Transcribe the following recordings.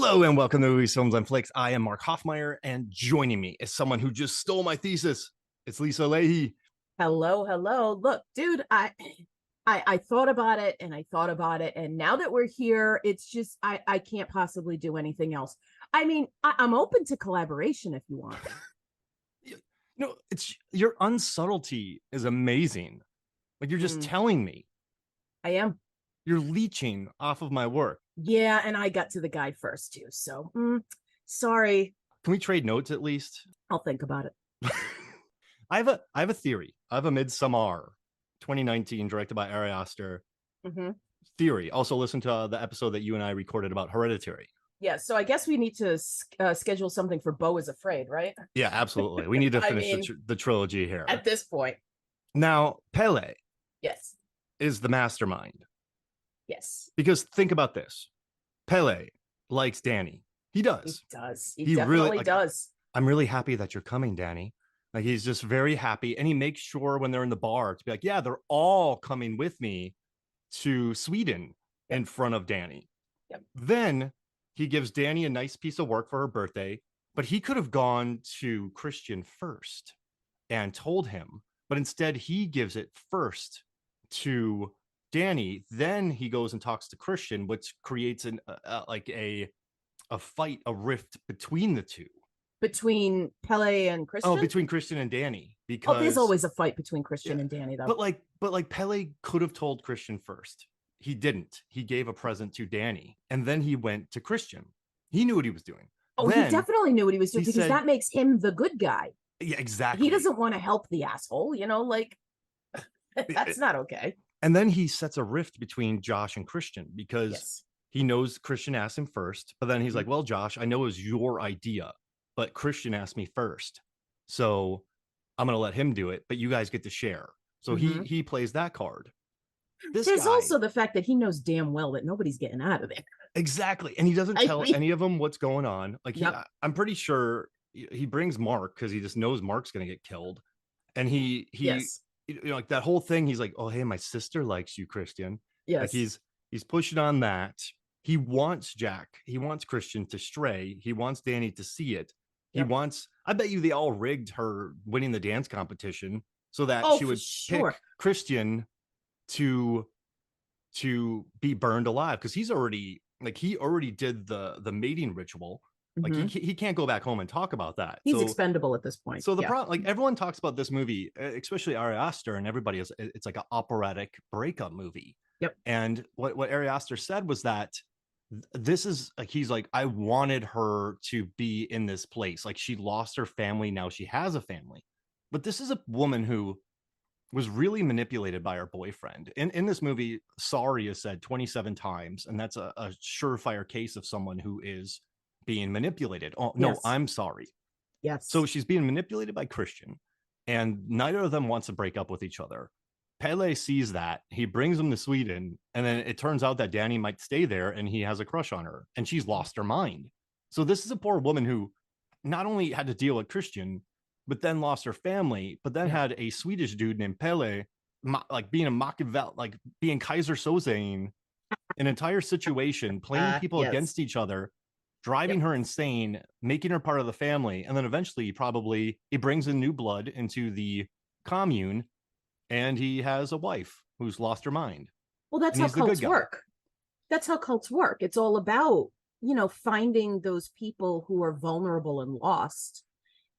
Hello and welcome to Movies, Films, and Flicks. I am Mark Hoffmeyer, and joining me is someone who just stole my thesis. It's Lisa Leahy. Hello, hello. Look, dude, I thought about it and I thought about it, and now that we're here, it's just I can't possibly do anything else. I mean, I'm open to collaboration if you want. It's your unsubtlety is amazing. Like you're just telling me. I am. You're leeching off of my work. Yeah, and I got to the guy first too, so sorry. Can we trade notes at least? I'll think about it. I have a theory. I have a Midsommar 2019 directed by Ari Aster theory. Also listen to the episode that you and I recorded about Hereditary. Yeah, so I guess we need to schedule something for Beau is Afraid, right? Yeah, absolutely. We need to finish the trilogy here. At this point. Now, Pele Yes. is the mastermind. Yes. Because think about this. Pele likes Danny. He does. He does. He definitely really, does. I'm really happy that you're coming, Danny. Like he's just very happy. And he makes sure when they're in the bar to be like, yeah, they're all coming with me to Sweden in front of Danny. Yep. Then he gives Danny a nice piece of work for her birthday, but he could have gone to Christian first and told him, but instead he gives it first to Danny. Then he goes and talks to Christian, which creates a fight, a rift between the two. Between Pele and Christian? Oh, between Christian and Danny. Because there's always a fight between Christian and Danny, though. But like Pele could have told Christian first. He didn't. He gave a present to Danny, and then he went to Christian. He knew what he was doing. Oh, then, he definitely knew what he was doing because that makes him the good guy. Yeah, exactly. He doesn't want to help the asshole, like that's not okay. And then he sets a rift between Josh and Christian because he knows Christian asked him first, but then he's like, well, Josh, I know it was your idea, but Christian asked me first. So I'm going to let him do it, but you guys get to share. So he plays that card. There's also the fact that he knows damn well that nobody's getting out of there. Exactly. And he doesn't tell any of them what's going on. Like I'm pretty sure he brings Mark because he just knows Mark's going to get killed. And he like that whole thing. He's like, oh, hey, my sister likes you, Christian. Yes. Like he's pushing on that. He wants Christian to stray. He wants Danny to see it. He wants, I bet you they all rigged her winning the dance competition so that she would pick Christian to be burned alive, because he already did the mating ritual. Like he can't go back home and talk about that. He's expendable at this point. So the problem, like everyone talks about this movie, especially Ari Aster, and everybody is, it's like an operatic breakup movie. Yep. And what Ari Aster said was that this is like, he's like, I wanted her to be in this place. Like she lost her family. Now she has a family. But this is a woman who was really manipulated by her boyfriend. In this movie, sorry is said 27 times. And that's a surefire case of someone who is being manipulated. Oh, no, I'm sorry. Yes. So she's being manipulated by Christian, and neither of them wants to break up with each other. Pele sees that. He brings him to Sweden, and then it turns out that Danny might stay there, and he has a crush on her, and she's lost her mind. So this is a poor woman who not only had to deal with Christian, but then lost her family, but then had a Swedish dude named Pele, like being a Machiavelli, like being Kaiser Sozeing an entire situation, playing people against each other, driving her insane, making her part of the family. And then eventually he brings in new blood into the commune, and he has a wife who's lost her mind. Well, that's how cults work. That's how cults work. It's all about, finding those people who are vulnerable and lost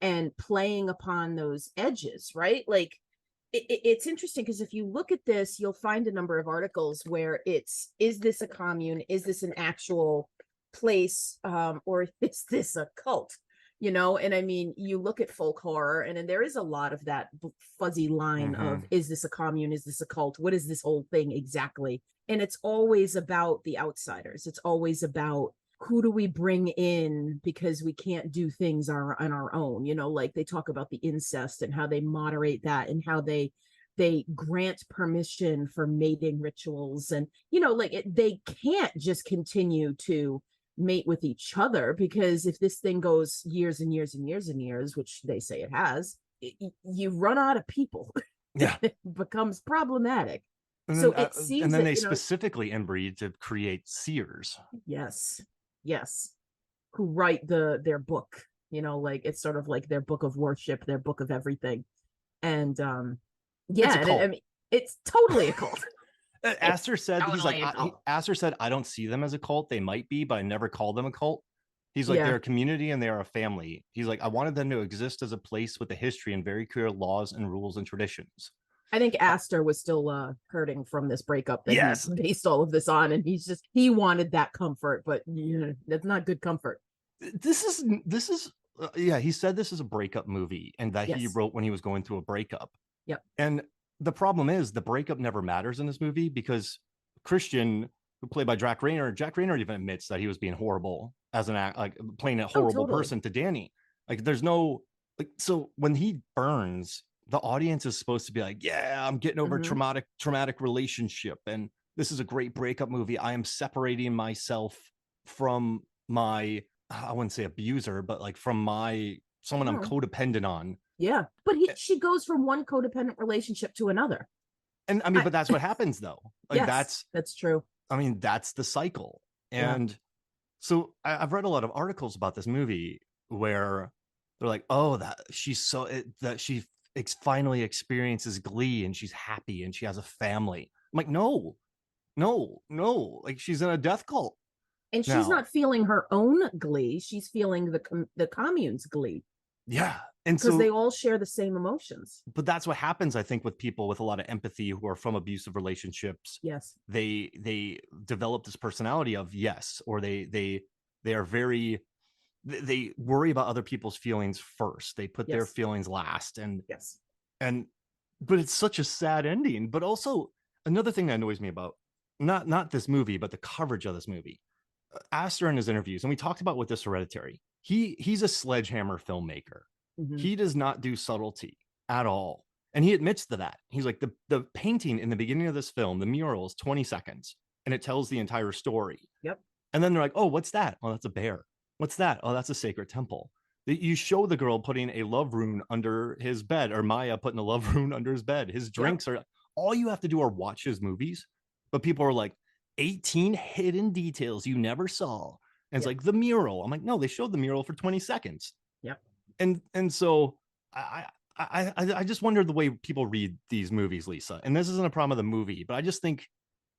and playing upon those edges, right? Like it's interesting because if you look at this, you'll find a number of articles where is this a commune? Is this an actual place, or is this a cult? And I mean, you look at folk horror, and then there is a lot of that fuzzy line of, is this a commune? Is this a cult? What is this whole thing exactly? And it's always about the outsiders. It's always about, who do we bring in because we can't do things on our own? Like they talk about the incest and how they moderate that, and how they grant permission for mating rituals. And, they can't just continue to mate with each other, because if this thing goes years and years and years and years, which they say it has, you run out of people. Yeah. It becomes problematic. And so then, it seems and then that, they specifically inbreed to create seers. Yes. who write their book, like it's sort of like their book of worship, their book of everything. And It's a cult. I mean, it's totally a cult. Aster said totally Aster said, I don't see them as a cult. They might be, but I never call them a cult. He's like, they're a community and they are a family. He's like, I wanted them to exist as a place with a history and very clear laws and rules and traditions. I think Aster was still hurting from this breakup that he based all of this on, and he wanted that comfort, but that's not good comfort. This is he said this is a breakup movie and that he wrote when he was going through a breakup. Yep. And the problem is the breakup never matters in this movie because Christian, who played by Jack Reynor even admits that he was being horrible as an act, like playing a horrible person to Danny. Like there's no so when he burns, the audience is supposed to be like, yeah, I'm getting over traumatic relationship and this is a great breakup movie. I am separating myself from my, I wouldn't say abuser, but like from someone I'm codependent on. Yeah, but she goes from one codependent relationship to another. And I mean, but that's what happens though. Like that's true. I mean, that's the cycle. And so I've read a lot of articles about this movie where they're like, oh, that she finally experiences glee and she's happy and she has a family. I'm like, no, like she's in a death cult. And she's not feeling her own glee. She's feeling the commune's glee. Yeah. And because they all share the same emotions. But that's what happens, I think, with people with a lot of empathy who are from abusive relationships. Yes. They develop this personality of or they are very, they worry about other people's feelings first. They put their feelings last. And but it's such a sad ending. But also another thing that annoys me about not this movie, but the coverage of this movie. Aster in his interviews, and we talked about with this Hereditary, he's a sledgehammer filmmaker. He does not do subtlety at all. And he admits to that. He's like, the painting in the beginning of this film, the mural is 20 seconds and it tells the entire story. Yep. And then they're like, oh, what's that? Oh, that's a bear. What's that? Oh, that's a sacred temple. You show the girl putting a love rune under his bed, or Maya putting a love rune under his bed. His drinks are, all you have to do are watch his movies. But people are like, 18 hidden details you never saw. And it's like the mural. I'm like, no, they showed the mural for 20 seconds. Yep. And so I just wonder the way people read these movies, Lisa. And this isn't a problem of the movie, but I just think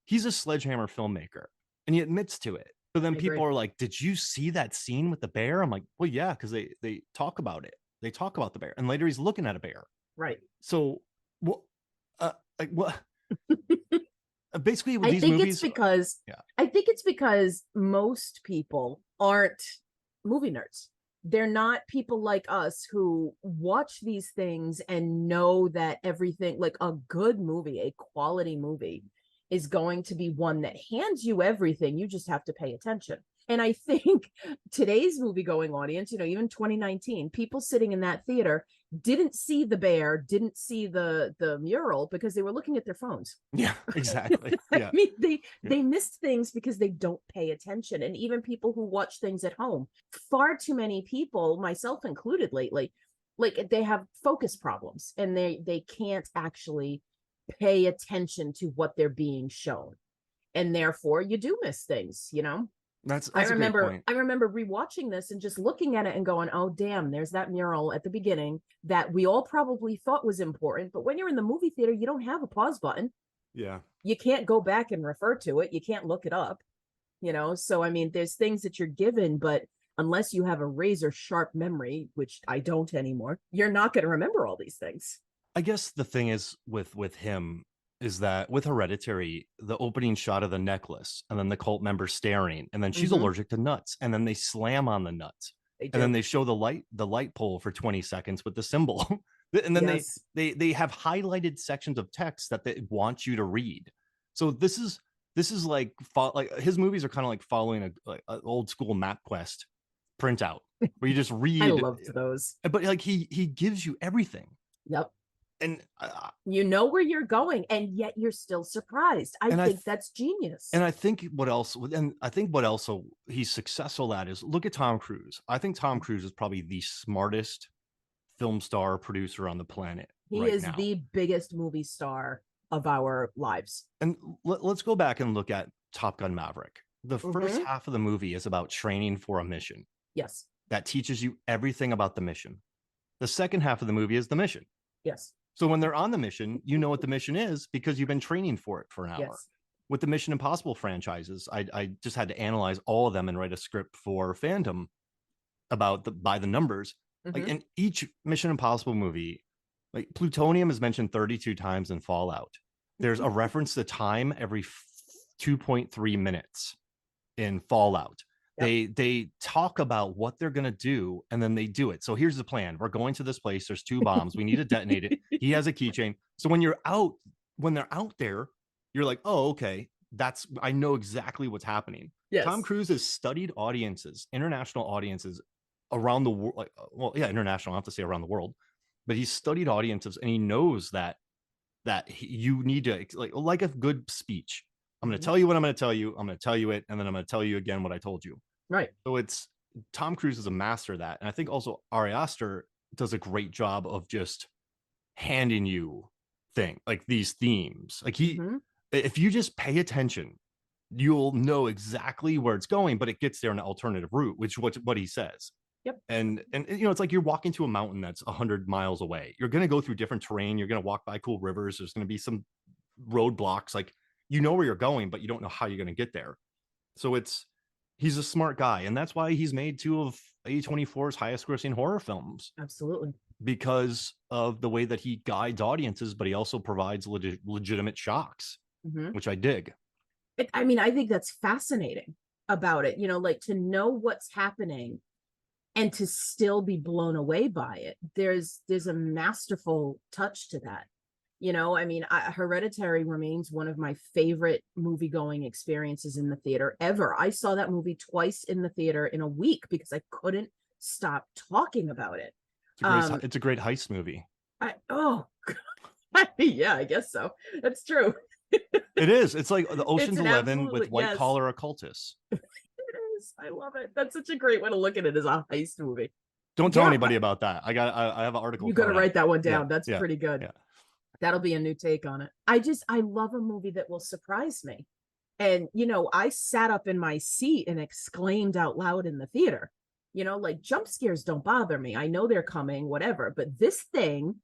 he's a sledgehammer filmmaker and he admits to it. But then people are like, did you see that scene with the bear? I'm like, well, yeah, because they talk about it. They talk about the bear. And later he's looking at a bear. Right. So what basically with I these think movies, I think it's because most people aren't movie nerds. They're not people like us who watch these things and know that everything, like a good movie, a quality movie, is going to be one that hands you everything. You just have to pay attention. And I think today's movie going audience, even 2019, people sitting in that theater didn't see the bear, didn't see the mural because they were looking at their phones. Yeah, exactly. I mean, they missed things because they don't pay attention. And even people who watch things at home, far too many people, myself included lately, like they have focus problems and they can't actually pay attention to what they're being shown. And therefore you do miss things, That's I remember rewatching this and just looking at it and going, oh, damn, there's that mural at the beginning that we all probably thought was important. But when you're in the movie theater, you don't have a pause button. Yeah. You can't go back and refer to it. You can't look it up, So, I mean, there's things that you're given, but unless you have a razor sharp memory, which I don't anymore, you're not going to remember all these things. I guess the thing is with him is that with Hereditary, the opening shot of the necklace and then the cult member staring, and then she's allergic to nuts, and then they slam on the nuts, and then they show the light pole for 20 seconds with the symbol, and then they have highlighted sections of text that they want you to read. So this is like his movies are kind of like following a old school MapQuest printout where you just read. I loved those, but like he gives you everything. Yep. And you know where you're going, and yet you're still surprised. I think that's genius. And I think what else he's successful at is look at Tom Cruise. I think Tom Cruise is probably the smartest film star producer on the planet. He is the biggest movie star of our lives. And let's go back and look at Top Gun Maverick. The first half of the movie is about training for a mission. Yes. That teaches you everything about the mission. The second half of the movie is the mission. Yes. So when they're on the mission, you know what the mission is because you've been training for it for an hour. Yes. With the Mission Impossible franchises, I just had to analyze all of them and write a script for fandom about by the numbers. Like in each Mission Impossible movie, like plutonium is mentioned 32 times in Fallout. There's a reference to time every 2.3 minutes in Fallout. Yep. They talk about what they're gonna do and then they do it. So here's the plan: we're going to this place. There's 2 bombs. We need to detonate it. He has a keychain. So when they're out there, you're like, oh, okay, I know exactly what's happening. Yes. Tom Cruise has studied audiences, international audiences around the world. Like, well, yeah, international. I have to say around the world, but he's studied audiences and he knows that you need to like a good speech. I'm going to tell you what I'm going to tell you. I'm going to tell you it, and then I'm going to tell you again what I told you. Right. So it's Tom Cruise is a master of that, and I think also Ari Aster does a great job of just handing you these themes. Like if you just pay attention, you'll know exactly where it's going, but it gets there in an alternative route, which what he says. Yep. And it's like you're walking to a mountain that's 100 miles away. You're going to go through different terrain. You're going to walk by cool rivers. There's going to be some roadblocks. Like, you know where you're going, but you don't know how you're going to get there. So he's a smart guy. And that's why he's made 2 of A24's highest grossing horror films. Absolutely. Because of the way that he guides audiences, but he also provides legitimate shocks, which I dig. I mean, I think that's fascinating about it, like to know what's happening and to still be blown away by it. There's a masterful touch to that. I mean, Hereditary remains one of my favorite movie-going experiences in the theater ever. I saw that movie twice in the theater in a week because I couldn't stop talking about it. It's a great heist movie. Yeah, I guess so. That's true. It is. It's like the Ocean's 11 with white collar occultists. It is. I love it. That's such a great way to look at it as a heist movie. Don't tell anybody about that. I have an article. You got to write that one down. That's pretty good. Yeah. That'll be a new take on it. I love a movie that will surprise me. And, I sat up in my seat and exclaimed out loud in the theater, like jump scares don't bother me. I know they're coming, whatever. But this thing,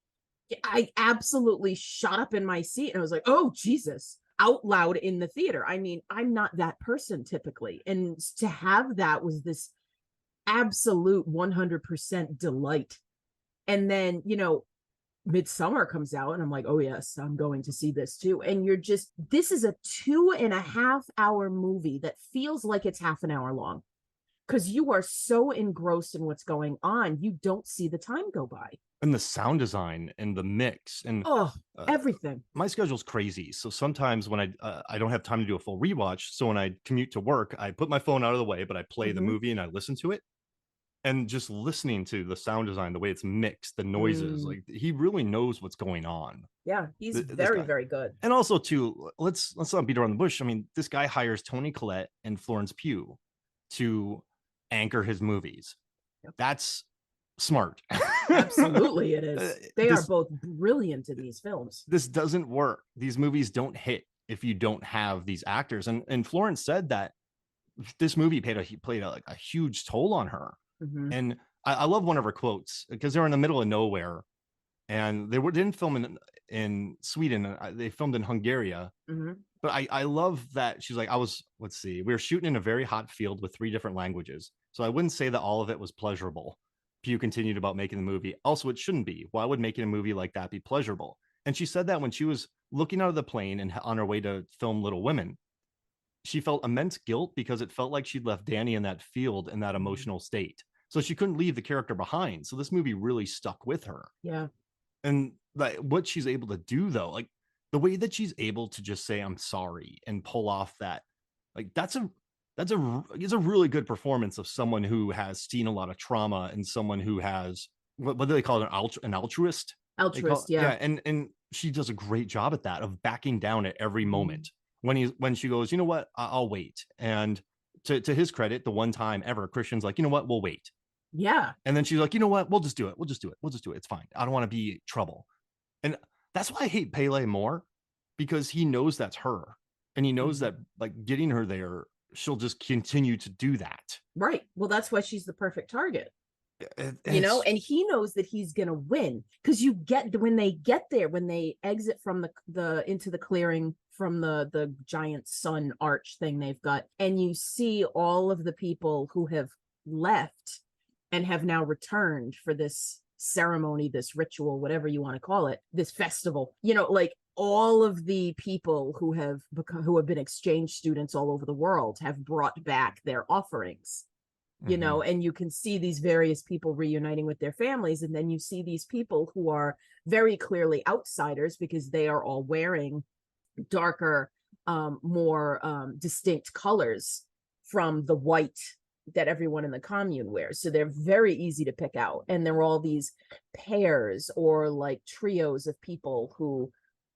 I absolutely shot up in my seat and I was like, oh, Jesus, out loud in the theater. I mean, I'm not that person typically. And to have that was this absolute 100% delight. And then, Midsommar comes out and I'm like, oh yes, I'm going to see this too. And this is a 2.5 hour movie that feels like it's half an hour long because you are so engrossed in what's going on. You don't see the time go by. And the sound design and the mix and everything. My schedule's crazy. So sometimes when I don't have time to do a full rewatch. So when I commute to work, I put my phone out of the way, but I play the movie and I listen to it. And just listening to the sound design, the way it's mixed, the noises, like he really knows what's going on. Yeah, he's very, very good. And also, too, let's not beat around the bush. I mean, this guy hires Toni Collette and Florence Pugh to anchor his movies. Yep. That's smart. Absolutely, it is. They are both brilliant in these films. This doesn't work. These movies don't hit if you don't have these actors. And Florence said that this movie played a huge toll on her. And I love one of her quotes because they're in the middle of nowhere and they didn't film in Sweden. They filmed in Hungary. But I love that she's like, we were shooting in a very hot field with 3 different languages. So I wouldn't say that all of it was pleasurable. Pugh continued about making the movie. Also, it shouldn't be. Why would making a movie like that be pleasurable? And she said that when she was looking out of the plane and on her way to film Little Women, she felt immense guilt because it felt like she'd left Danny in that field in that emotional state. So she couldn't leave the character behind. So this movie really stuck with her. Yeah. And like what she's able to do though, like the way that she's able to just say, I'm sorry and pull off that, like it's a really good performance of someone who has seen a lot of trauma and someone who has, what do they call it? An altruist? Yeah. And she does a great job at that, of backing down at every moment when she goes, you know what, I'll wait. And to his credit, the one time ever Christian's like, you know what, we'll wait. Yeah. And then she's like, you know what? We'll just do it. It's fine. I don't want to be trouble. And that's why I hate Pele more, because he knows that's her. And he knows that like getting her there she'll just continue to do that. Right. Well, that's why she's the perfect target. It's, And he knows that he's gonna win, because you get, when they get there, when they exit from the into the clearing from the giant sun arch thing they've got, and you see all of the people who have left and have now returned for this ceremony, this ritual, whatever you want to call it, this festival, like all of the people who have been exchange students all over the world have brought back their offerings, and you can see these various people reuniting with their families. And then you see these people who are very clearly outsiders, because they are all wearing darker, more distinct colors from the white that everyone in the commune wears. So they're very easy to pick out. And there are all these pairs or like trios of people who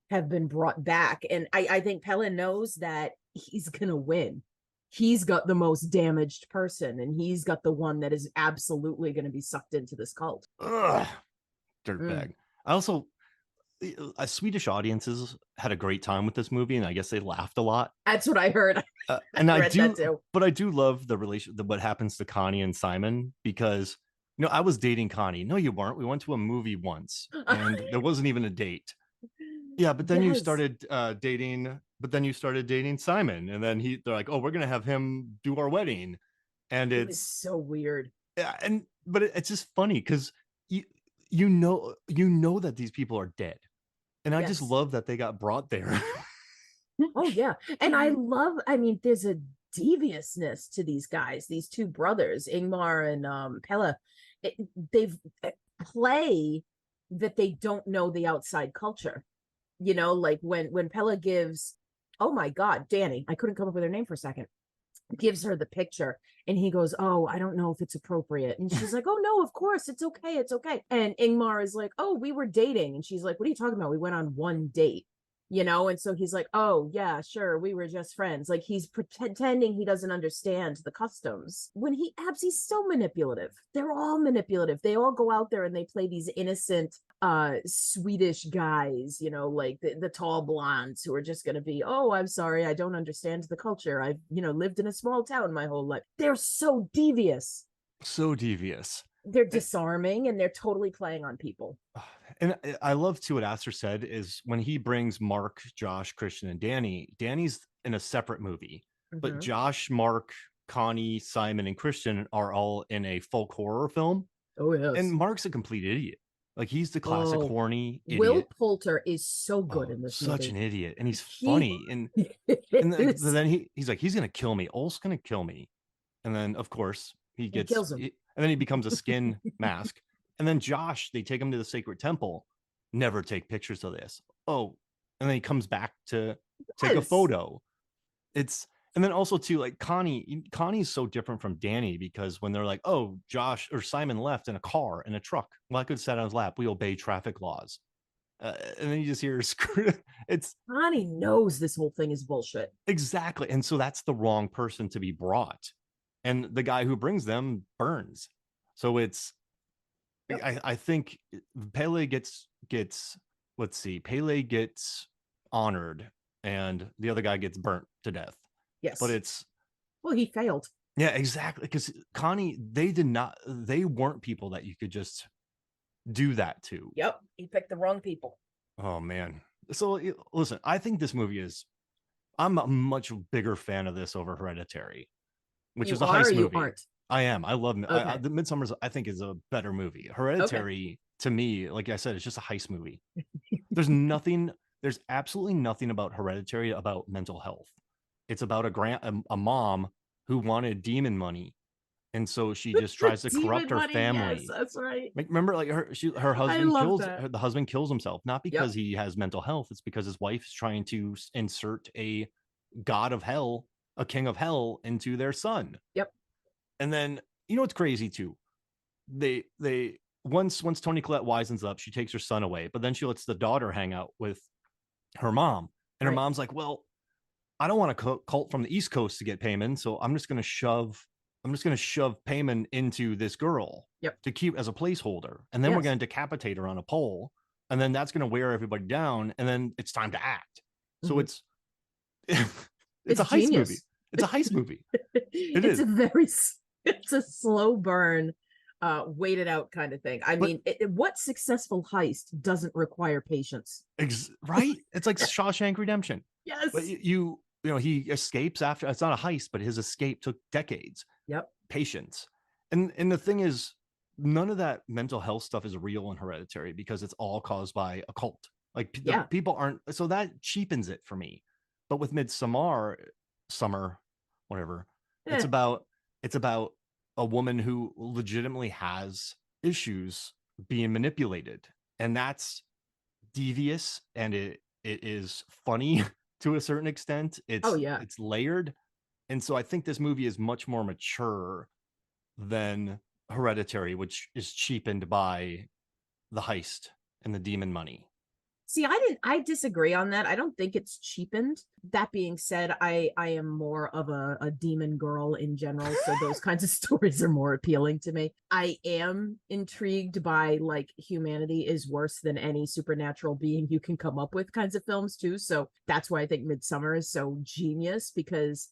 have been brought back. And I think Pelle knows that he's going to win. He's got the most damaged person, and he's got the one that is absolutely going to be sucked into this cult. Ugh, dirtbag. I also, Swedish audiences had a great time with this movie, and I guess they laughed a lot. That's what I heard. And I do, but I do love what happens to Connie and Simon, because I was dating Connie. No, you weren't. We went to a movie once, and there wasn't even a date. Yeah, but then you started dating. But then you started dating Simon, and then they're like, "Oh, we're gonna have him do our wedding," and it's so weird. Yeah, but it's just funny because you know that these people are dead, and I just love that they got brought there. Oh yeah, and I mean, there's a deviousness to these guys, these two brothers, Ingmar and Pelle. They've play that they don't know the outside culture. Like when Pelle gives, oh my God, Danny, I couldn't come up with her name for a second, gives her the picture, and he goes, "Oh, I don't know if it's appropriate." And she's like, "Oh no, of course, it's okay, it's okay." And Ingmar is like, "Oh, we were dating." And she's like, "What are you talking about? We went on one date." And so he's like, "Oh yeah, sure, we were just friends." Like, he's pretending he doesn't understand the customs, when he's so manipulative. They're all manipulative. They all go out there and they play these innocent Swedish guys, like the tall blondes who are just going to be, "Oh, I'm sorry, I don't understand the culture. I've lived in a small town my whole life." They're so devious. They're disarming, and they're totally playing on people. And I love too what Aster said is when he brings Mark, Josh, Christian, and Danny's in a separate movie, but Josh, Mark, Connie, Simon, and Christian are all in a folk horror film. Oh yes. And Mark's a complete idiot. Like, he's the classic horny idiot. Will Poulter is so good in this movie. Such an idiot. And he's funny. And then he's like, "He's gonna kill me. Ulf's gonna kill me." And then of course he kills him. And then he becomes a skin mask. And then Josh, they take him to the sacred temple. Never take pictures of this. Oh, and then he comes back to take a photo. And then also too, like, Connie's so different from Danny, because when they're like, "Oh, Josh or Simon left in a car, in a truck," well, I could have sat on his lap. We obey traffic laws. And then you just hear Connie knows this whole thing is bullshit. Exactly. And so that's the wrong person to be brought. And the guy who brings them burns. So I think Pelle gets Pelle gets honored, and the other guy gets burnt to death. Yes. But he failed. Yeah, exactly. Because Connie, they weren't people that you could just do that to. Yep. He picked the wrong people. Oh man. So listen, I think this movie I'm a much bigger fan of this over Hereditary, which is a heist movie. You aren't? I am. I love the Midsommar. I think is a better movie. Hereditary to me, like I said, it's just a heist movie. There's absolutely nothing about Hereditary about mental health. It's about a mom who wanted demon money, and so she just tries to corrupt her family. Yes, that's right. Remember, like her husband the husband kills himself, not because he has mental health. It's because his wife is trying to insert a god of hell, a king of hell, into their son. Yep. And then, what's crazy too? They once Toni Collette wisens up, she takes her son away, but then she lets the daughter hang out with her mom. And her mom's like, "Well, I don't want a cult from the East Coast to get Payman, so I'm just going to shove Payman into this girl to keep as a placeholder. And then we're going to decapitate her on a pole. And then that's going to wear everybody down. And then it's time to act." So it's a heist movie. It's a heist movie. It's a slow burn, waited out kind of thing. I mean, what successful heist doesn't require patience? Right? It's like Shawshank Redemption. Yes. But you know, he escapes after. It's not a heist, but his escape took decades. Yep. Patience. And the thing is, none of that mental health stuff is real in Hereditary because it's all caused by a cult. Like people aren't, so that cheapens it for me. But with Midsommar, whatever, it's about a woman who legitimately has issues being manipulated, and that's devious, and it is funny to a certain extent. It's layered, and so I think this movie is much more mature than Hereditary, which is cheapened by the heist and the demon money. See, I disagree on that. I don't think it's cheapened. That being said, I am more of a demon girl in general, so those kinds of stories are more appealing to me. I am intrigued by like humanity is worse than any supernatural being you can come up with kinds of films too. So that's why I think Midsommar is so genius, because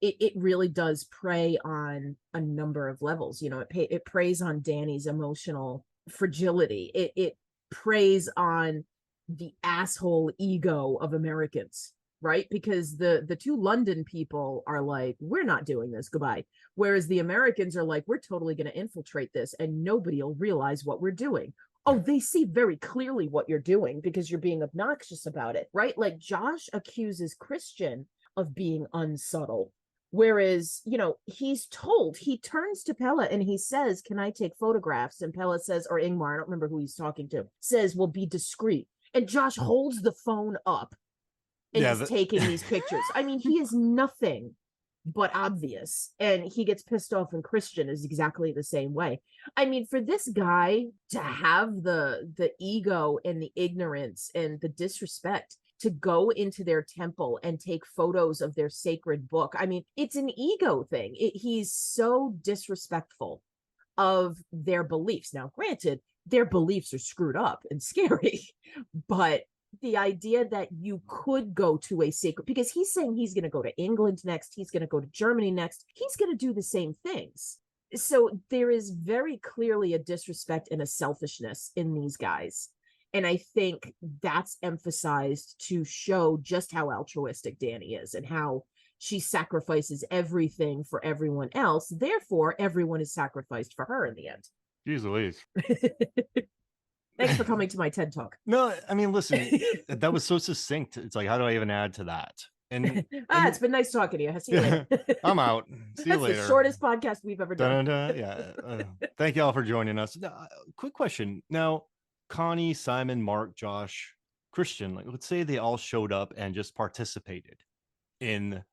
it really does prey on a number of levels. You know, it preys on Danny's emotional fragility. It preys on the asshole ego of Americans, right? Because the two London people are like, we're not doing this, goodbye. Whereas the Americans are like, we're totally going to infiltrate this and nobody will realize what we're doing. Oh, they see very clearly what you're doing because you're being obnoxious about it, right? Like Josh accuses Christian of being unsubtle. Whereas, you know, he turns to Pella and he says, can I take photographs? And Pella says, or Ingmar, I don't remember who he's talking to, says, well, be discreet. And Josh holds the phone up and is taking these pictures. I mean, he is nothing but obvious. And he gets pissed off, and Christian is exactly the same way. I mean, for this guy to have the ego and the ignorance and the disrespect to go into their temple and take photos of their sacred book. I mean, it's an ego thing. He's so disrespectful of their beliefs. Now, granted, their beliefs are screwed up and scary, but the idea that you could go to a sacred, because he's saying he's going to go to England next, he's going to go to Germany next, he's going to do the same things. So there is very clearly a disrespect and a selfishness in these guys. And I think that's emphasized to show just how altruistic Danny is and how she sacrifices everything for everyone else. Therefore, everyone is sacrificed for her in the end. Jeez Louise. Thanks for coming to my TED Talk. No, I mean, listen, that was so succinct. It's like, how do I even add to that? And it's been nice talking to you. See you later. I'm out. See you later. That's the shortest podcast we've ever done. Yeah. Thank you all for joining us. Quick question. Now, Connie, Simon, Mark, Josh, Christian, like, let's say they all showed up and just participated in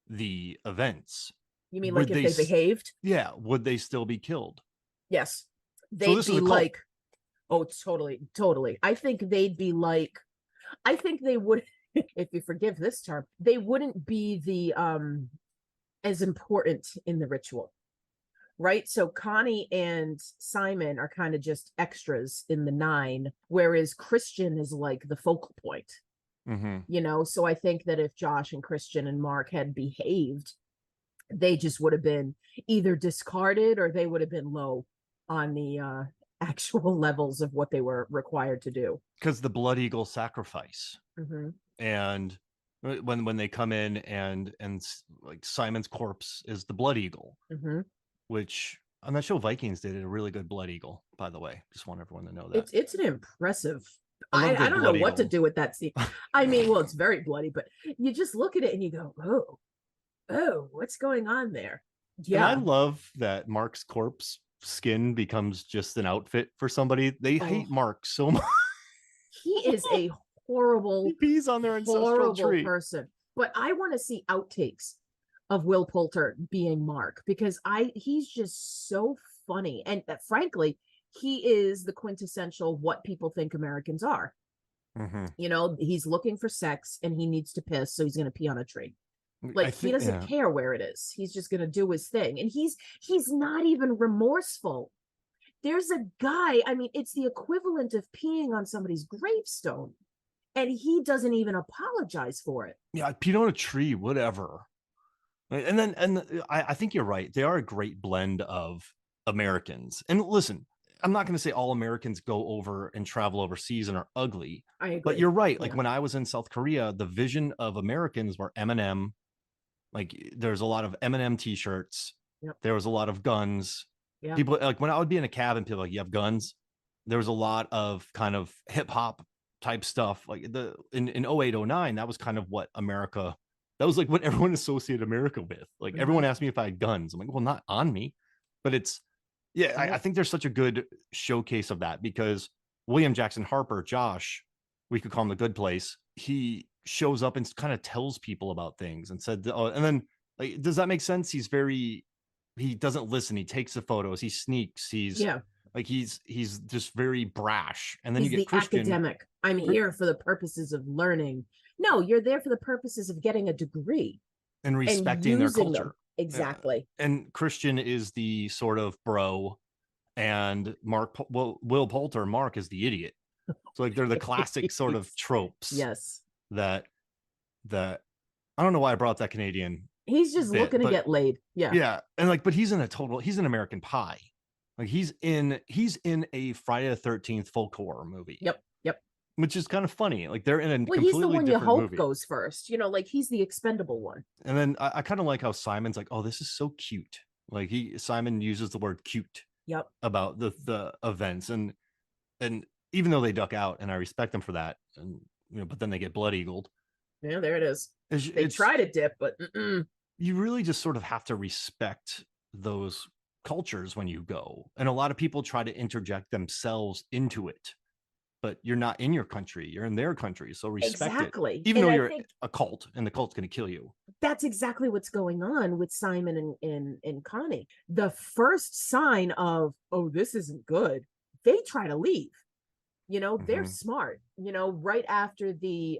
the events. You mean like if they behaved? Yeah. Would they still be killed? Yes. They'd be like, oh, totally. I think they would, if you forgive this term, they wouldn't be the as important in the ritual. Right. So Connie and Simon are kind of just extras in the 9, whereas Christian is like the focal point. Mm-hmm. You know, so I think that if Josh and Christian and Mark had behaved, they just would have been either discarded or they would have been low on the actual levels of what they were required to do. Because the Blood Eagle sacrifice. Mm-hmm. And when they come in and like Simon's corpse is the Blood Eagle. Mm-hmm. Which on that show Vikings did a really good Blood Eagle, by the way. Just want everyone to know that. It's an impressive. I don't know what to do with that scene. I mean, well, it's very bloody, but you just look at it and you go, oh, what's going on there? Yeah. And I love that Mark's corpse skin becomes just an outfit for somebody. They hate Mark so much. He is a horrible, he pees on their ancestral tree person. But I want to see outtakes of Will Poulter being Mark, because he's just so funny. And frankly, he is the quintessential what people think Americans are. Mm-hmm. You know, he's looking for sex and he needs to piss, so he's going to pee on a tree. Like, he doesn't care where it is. He's just going to do his thing. And he's not even remorseful. There's a guy, I mean, it's the equivalent of peeing on somebody's gravestone. And he doesn't even apologize for it. Yeah, I peed on a tree, whatever. I think you're right. They are a great blend of Americans. And listen, I'm not going to say all Americans go over and travel overseas and are ugly. I But agree. you're right. Like Yeah. when I was in South Korea, the vision of Americans were Eminem. Like there's a lot of Eminem t-shirts. Yep. There was a lot of guns. Yeah. People like when I would be in a cab and people like, you have guns. There was a lot of kind of hip hop type stuff. Like in 08, 09, that was kind of what America, that was like what everyone associated America with. Like everyone asked me if I had guns. I'm like, well, not on me. But it's yeah, I think there's such a good showcase of that because William Jackson Harper, Josh, we could call him the good place. He shows up and kind of tells people about things and said, oh, and then like, does that make sense? He doesn't listen. He takes the photos. He sneaks. He's just very brash. And then he's you get the Christian. academic. I'm here for the purposes of learning. No, you're there for the purposes of getting a degree and respecting their culture. Them. Exactly. And Christian is the sort of bro, and Will Poulter, Mark is the idiot. So like they're the classic sort of tropes. Yes. That I don't know why I brought up that Canadian. He's just looking to get laid. Yeah. Yeah. And like, but he's an American Pie. Like he's in a Friday the 13th folk horror movie. Yep. Which is kind of funny. Like they're in a completely he's the one you hope movie. Goes first. Like he's the expendable one. And then I kind of like how Simon's like, oh, this is so cute. Like Simon uses the word cute. Yep. About the events and even though they duck out and I respect them for that, and but then they get blood eagled. Yeah, there it is. They try to dip, but you really just sort of have to respect those cultures when you go. And a lot of people try to interject themselves into it. But you're not in your country, you're in their country. So respect it. Even though you're a cult and the cult's going to kill you. That's exactly what's going on with Simon and Connie. The first sign of, oh, this isn't good, they try to leave. They're smart. Right after the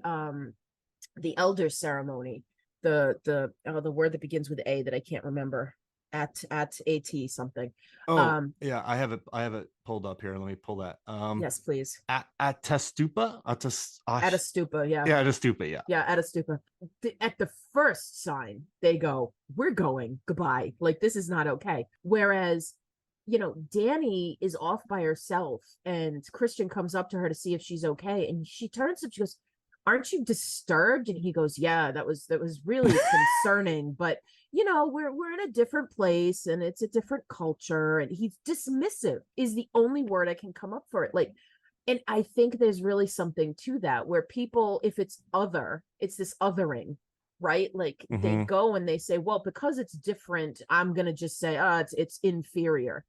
elder ceremony, the word that begins with A that I can't remember. At AT something. Yeah, I have it pulled up here. Let me pull that. Yes, please. At Testupa, at a stupa, yeah. Yeah, at a stupa, yeah. Yeah, at a stupa. At the first sign, they go, "We're going, goodbye." Like this is not okay. Whereas, Danny is off by herself, and Christian comes up to her to see if she's okay, and she turns and she goes, "Aren't you disturbed?" And he goes, "Yeah, that was really concerning, but we're in a different place and it's a different culture." And he's dismissive is the only word I can come up for it. Like, and I think there's really something to that where people, if it's other, it's this othering, right? Like they go and they say, well, because it's different, I'm going to just say, it's inferior,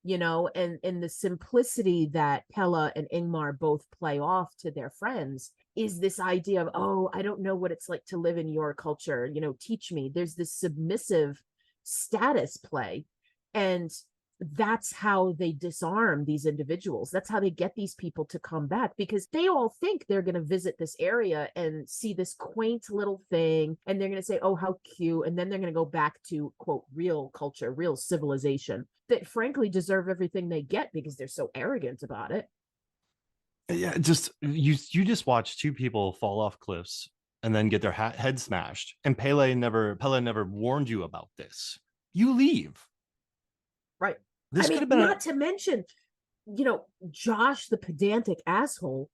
and the simplicity that Pella and Ingmar both play off to their friends is this idea of, oh, I don't know what it's like to live in your culture, teach me. There's this submissive status play. And that's how they disarm these individuals. That's how they get these people to come back, because they all think they're going to visit this area and see this quaint little thing. And they're going to say, oh, how cute. And then they're going to go back to, quote, real culture, real civilization that frankly deserve everything they get because they're so arrogant about it. Yeah, just you just watch two people fall off cliffs and then get their head smashed. And Pele never warned you about this. You leave. Right. This could have been not to mention, Josh, the pedantic asshole,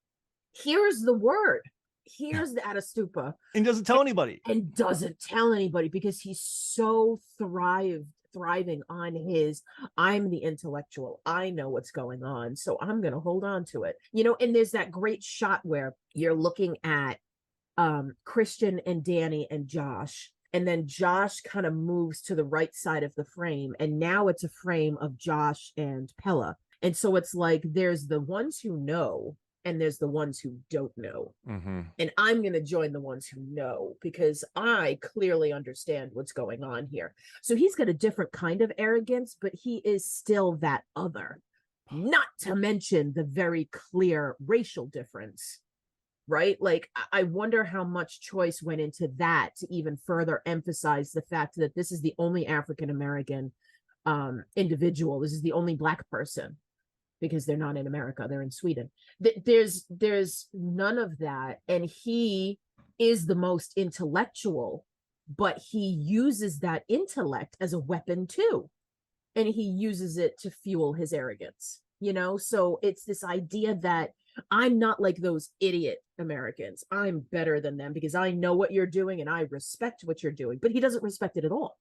hears the word. Here's the Atastupa. And doesn't tell anybody. And doesn't tell anybody because he's so thriving on his, I'm the intellectual, I know what's going on, so I'm going to hold on to it. And there's that great shot where you're looking at Christian and Danny and Josh, and then Josh kind of moves to the right side of the frame, and now it's a frame of Josh and Pella. And so it's like there's the ones who know and there's the ones who don't know. And I'm going to join the ones who know because I clearly understand what's going on here. So he's got a different kind of arrogance, but he is still that other, not to mention the very clear racial difference, right? Like, I wonder how much choice went into that to even further emphasize the fact that this is the only African-American individual. This is the only Black person, because they're not in America, they're in Sweden. There's none of that. And he is the most intellectual, but he uses that intellect as a weapon too. And he uses it to fuel his arrogance, you know? So it's this idea that I'm not like those idiot Americans. I'm better than them because I know what you're doing and I respect what you're doing. But he doesn't respect it at all.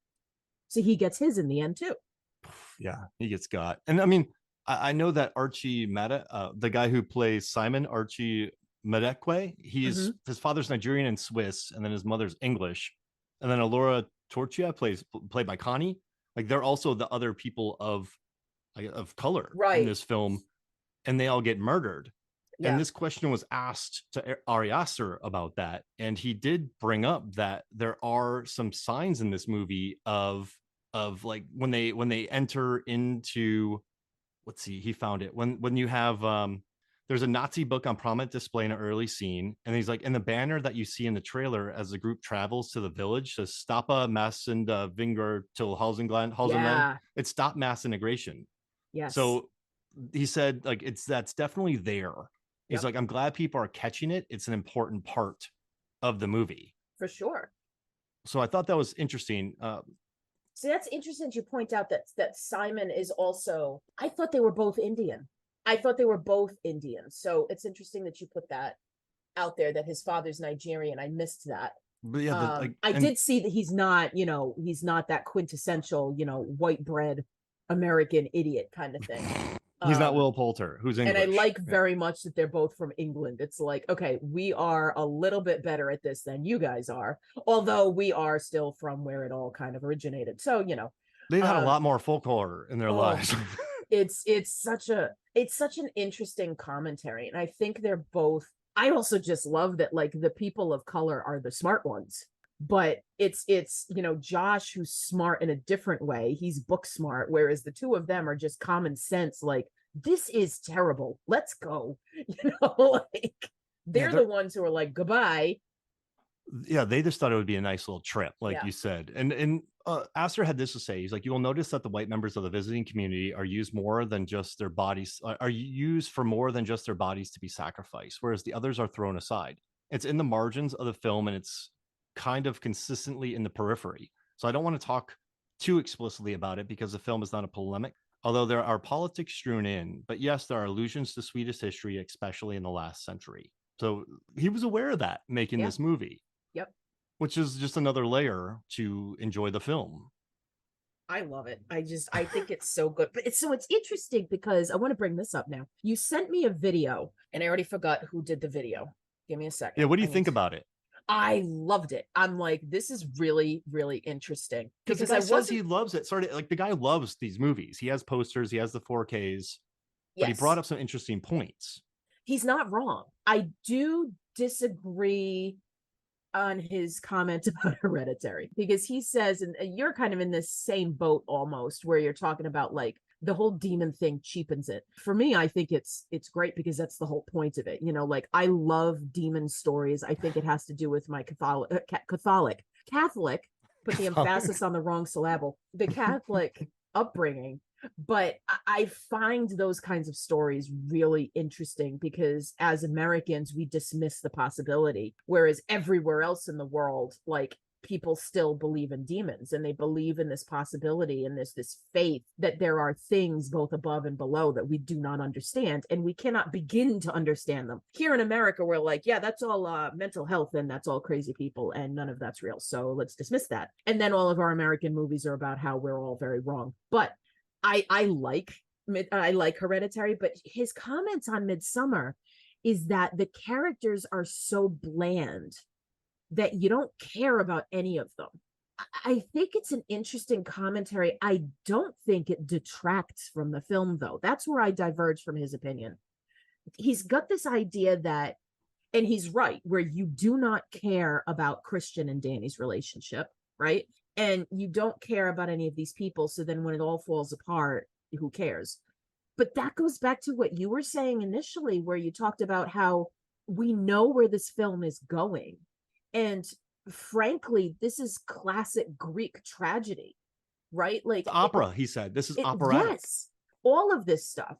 So he gets his in the end too. Yeah, he gets got. And I mean, I know that Archie Meta, the guy who plays Simon, Archie Madekwe, Mm-hmm. his father's Nigerian and Swiss, and then his mother's English. And then Alora Torchia played by Connie. Like they're also the other people of color in Right. this film, and they all get murdered. Yeah. And this question was asked to Ari Aster about that, and he did bring up that there are some signs in this movie of like when they enter into, let's see, he found it when you have there's a Nazi book on prominent display in an early scene, and he's like, in the banner that you see in the trailer as the group travels to the village says "Stoppa mass and Vinger till Hausenland." Yeah. It's stop mass integration. Yes. So he said like that's definitely there. He's Yep. like, I'm glad people are catching it. It's an important part of the movie. For sure. So I thought that was interesting. So that's interesting to point out that Simon is also, I thought they were both Indian. I thought they were both Indian. So it's interesting that you put that out there, that his father's Nigerian. I missed that. But yeah, I did see that he's not, he's not that quintessential, white bread American idiot kind of thing. He's not Will Poulter, who's English. And I like very much that they're both from England. It's like, okay, we are a little bit better at this than you guys are, although we are still from where it all kind of originated. So, they've had a lot more folklore in their lives. it's such an interesting commentary. And I think they're both, I also just love that like the people of color are the smart ones. But it's Josh, who's smart in a different way. He's book smart, whereas the two of them are just common sense. Like, this is terrible. Let's go. Like they're the ones who are like, goodbye. Yeah, they just thought it would be a nice little trip, like you said. And Astor had this to say. He's like, you will notice that the white members of the visiting community are used more than just their bodies, are used for more than just their bodies to be sacrificed, whereas the others are thrown aside. It's in the margins of the film, and it's kind of consistently in the periphery. So I don't want to talk too explicitly about it because the film is not a polemic, although there are politics strewn in. But yes, there are allusions to Swedish history, especially in the last century. So he was aware of that making this movie. Yep. Which is just another layer to enjoy the film. I love it. I think it's so good. But it's interesting because I want to bring this up now. You sent me a video and I already forgot who did the video. Give me a second. Yeah, what do you think about it? I loved it. I'm like, this is really, really interesting. Because the guy says he loves it. Sort of like the guy loves these movies. He has posters, he has the 4Ks, but he brought up some interesting points. He's not wrong. I do disagree on his comment about Hereditary, because he says, and you're kind of in this same boat almost, where you're talking about like the whole demon thing cheapens it. For me, I think it's great because that's the whole point of it. Like I love demon stories. I think it has to do with my Catholic, put the emphasis on the wrong syllable, the Catholic upbringing. But I find those kinds of stories really interesting because as Americans, we dismiss the possibility, whereas everywhere else in the world, like people still believe in demons and they believe in this possibility and this faith that there are things both above and below that we do not understand, and we cannot begin to understand them. Here in America, we're like, yeah, that's all mental health and that's all crazy people and none of that's real, so let's dismiss that. And then all of our American movies are about how we're all very wrong. But I like Hereditary, but his comments on Midsommar is that the characters are so bland that you don't care about any of them. I think it's an interesting commentary. I don't think it detracts from the film, though. That's where I diverge from his opinion. He's got this idea that, and he's right, where you do not care about Christian and Danny's relationship, right? And you don't care about any of these people. So then when it all falls apart, who cares? But that goes back to what you were saying initially, where you talked about how we know where this film is going. And frankly, this is classic Greek tragedy, right? Like it's opera, he said. This is operatic. Yes. All of this stuff.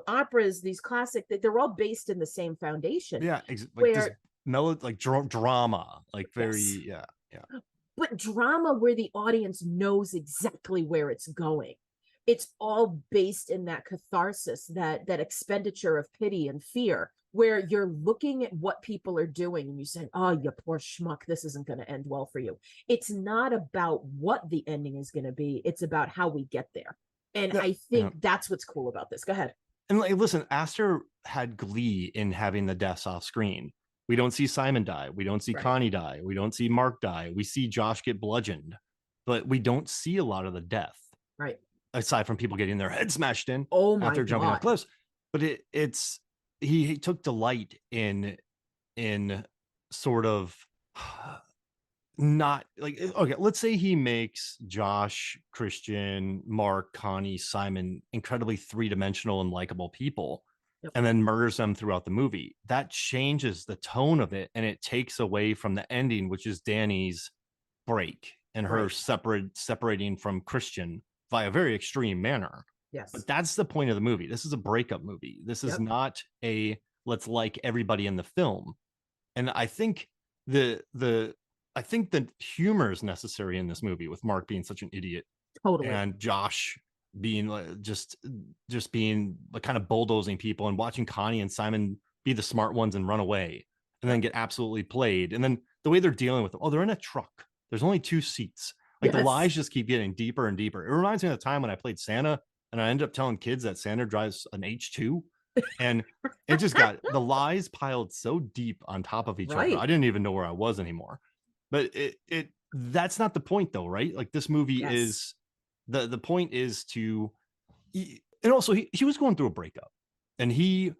Operas, these classic, they're all based in the same foundation. Yeah, like drama, like very, yeah. but drama where the audience knows exactly where it's going. It's all based in that catharsis, that expenditure of pity and fear, where you're looking at what people are doing and you say, oh, you poor schmuck, this isn't going to end well for you. It's not about what the ending is going to be. It's about how we get there. And I think that's what's cool about this. Go ahead. And like, listen, Aster had glee in having the deaths off screen. We don't see Simon die. We don't see Connie die. We don't see Mark die. We see Josh get bludgeoned, but we don't see a lot of the death. Right. Aside from people getting their head smashed in after jumping off cliffs. But it's he took delight in sort of not like, okay, let's say he makes Josh, Christian, Mark, Connie, Simon incredibly three-dimensional and likable people, and then murders them throughout the movie. That changes the tone of it, and it takes away from the ending, which is Danny's break and her separating from Christian by a very extreme manner. Yes. But that's the point of the movie. This is a breakup movie. This is not a let's like everybody in the film. And I think the humor is necessary in this movie, with Mark being such an idiot. Totally. And Josh being just being like kind of bulldozing people, and watching Connie and Simon be the smart ones and run away and then get absolutely played. And then the way they're dealing with them. Oh, they're in a truck. There's only 2 seats. Like the lies just keep getting deeper and deeper. It reminds me of the time when I played Santa and I ended up telling kids that Santa drives an H2, and it just got the lies piled so deep on top of each other. I didn't even know where I was anymore. But that's not the point though, right? Like this movie is the point is to, and also he was going through a breakup, and the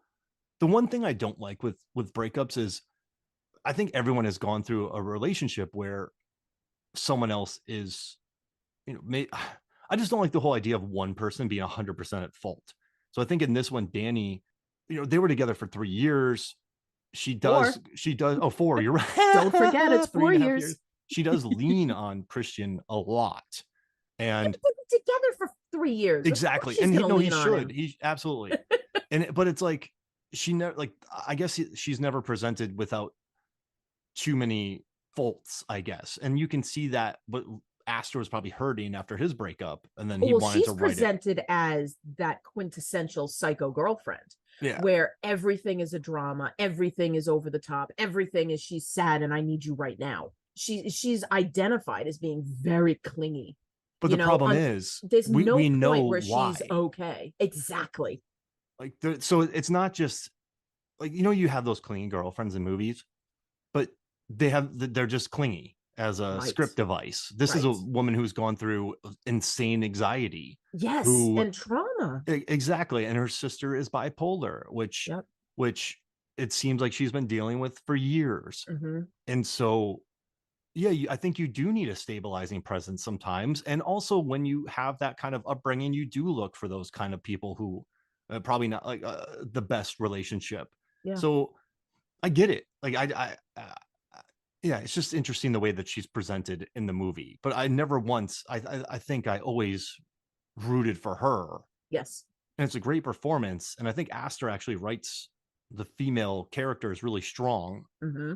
one thing I don't like with breakups is I think everyone has gone through a relationship where someone else is, I just don't like the whole idea of one person being 100% at fault. So I think in this one, Danny, they were together for 3 years. She does 4. You're right. Don't forget, it's 4 years. She does lean on Christian a lot, and they've been together for 3 years. Exactly. And he should. He absolutely. But it's like I guess she's never presented without too many faults, I guess. And you can see that, but Aster was probably hurting after his breakup, and then he wanted to write presented as that quintessential psycho girlfriend, where everything is a drama, everything is over the top, everything is she's sad and I need you right now. She's identified as being very clingy. But the problem is, there's no we point know where why. She's okay. Exactly. Like so it's not just like, you have those clingy girlfriends in movies, but they're just clingy as a script device. This is a woman who's gone through insane anxiety. Yes, and trauma. Exactly. And her sister is bipolar, which it seems like she's been dealing with for years. Mm-hmm. And so, I think you do need a stabilizing presence sometimes. And also when you have that kind of upbringing, you do look for those kind of people who probably not like the best relationship. Yeah. So I get it. Like it's just interesting the way that she's presented in the movie, but I never once, I think I always rooted for her. Yes. And it's a great performance. And I think Aster actually writes the female characters really strong. Mm-hmm.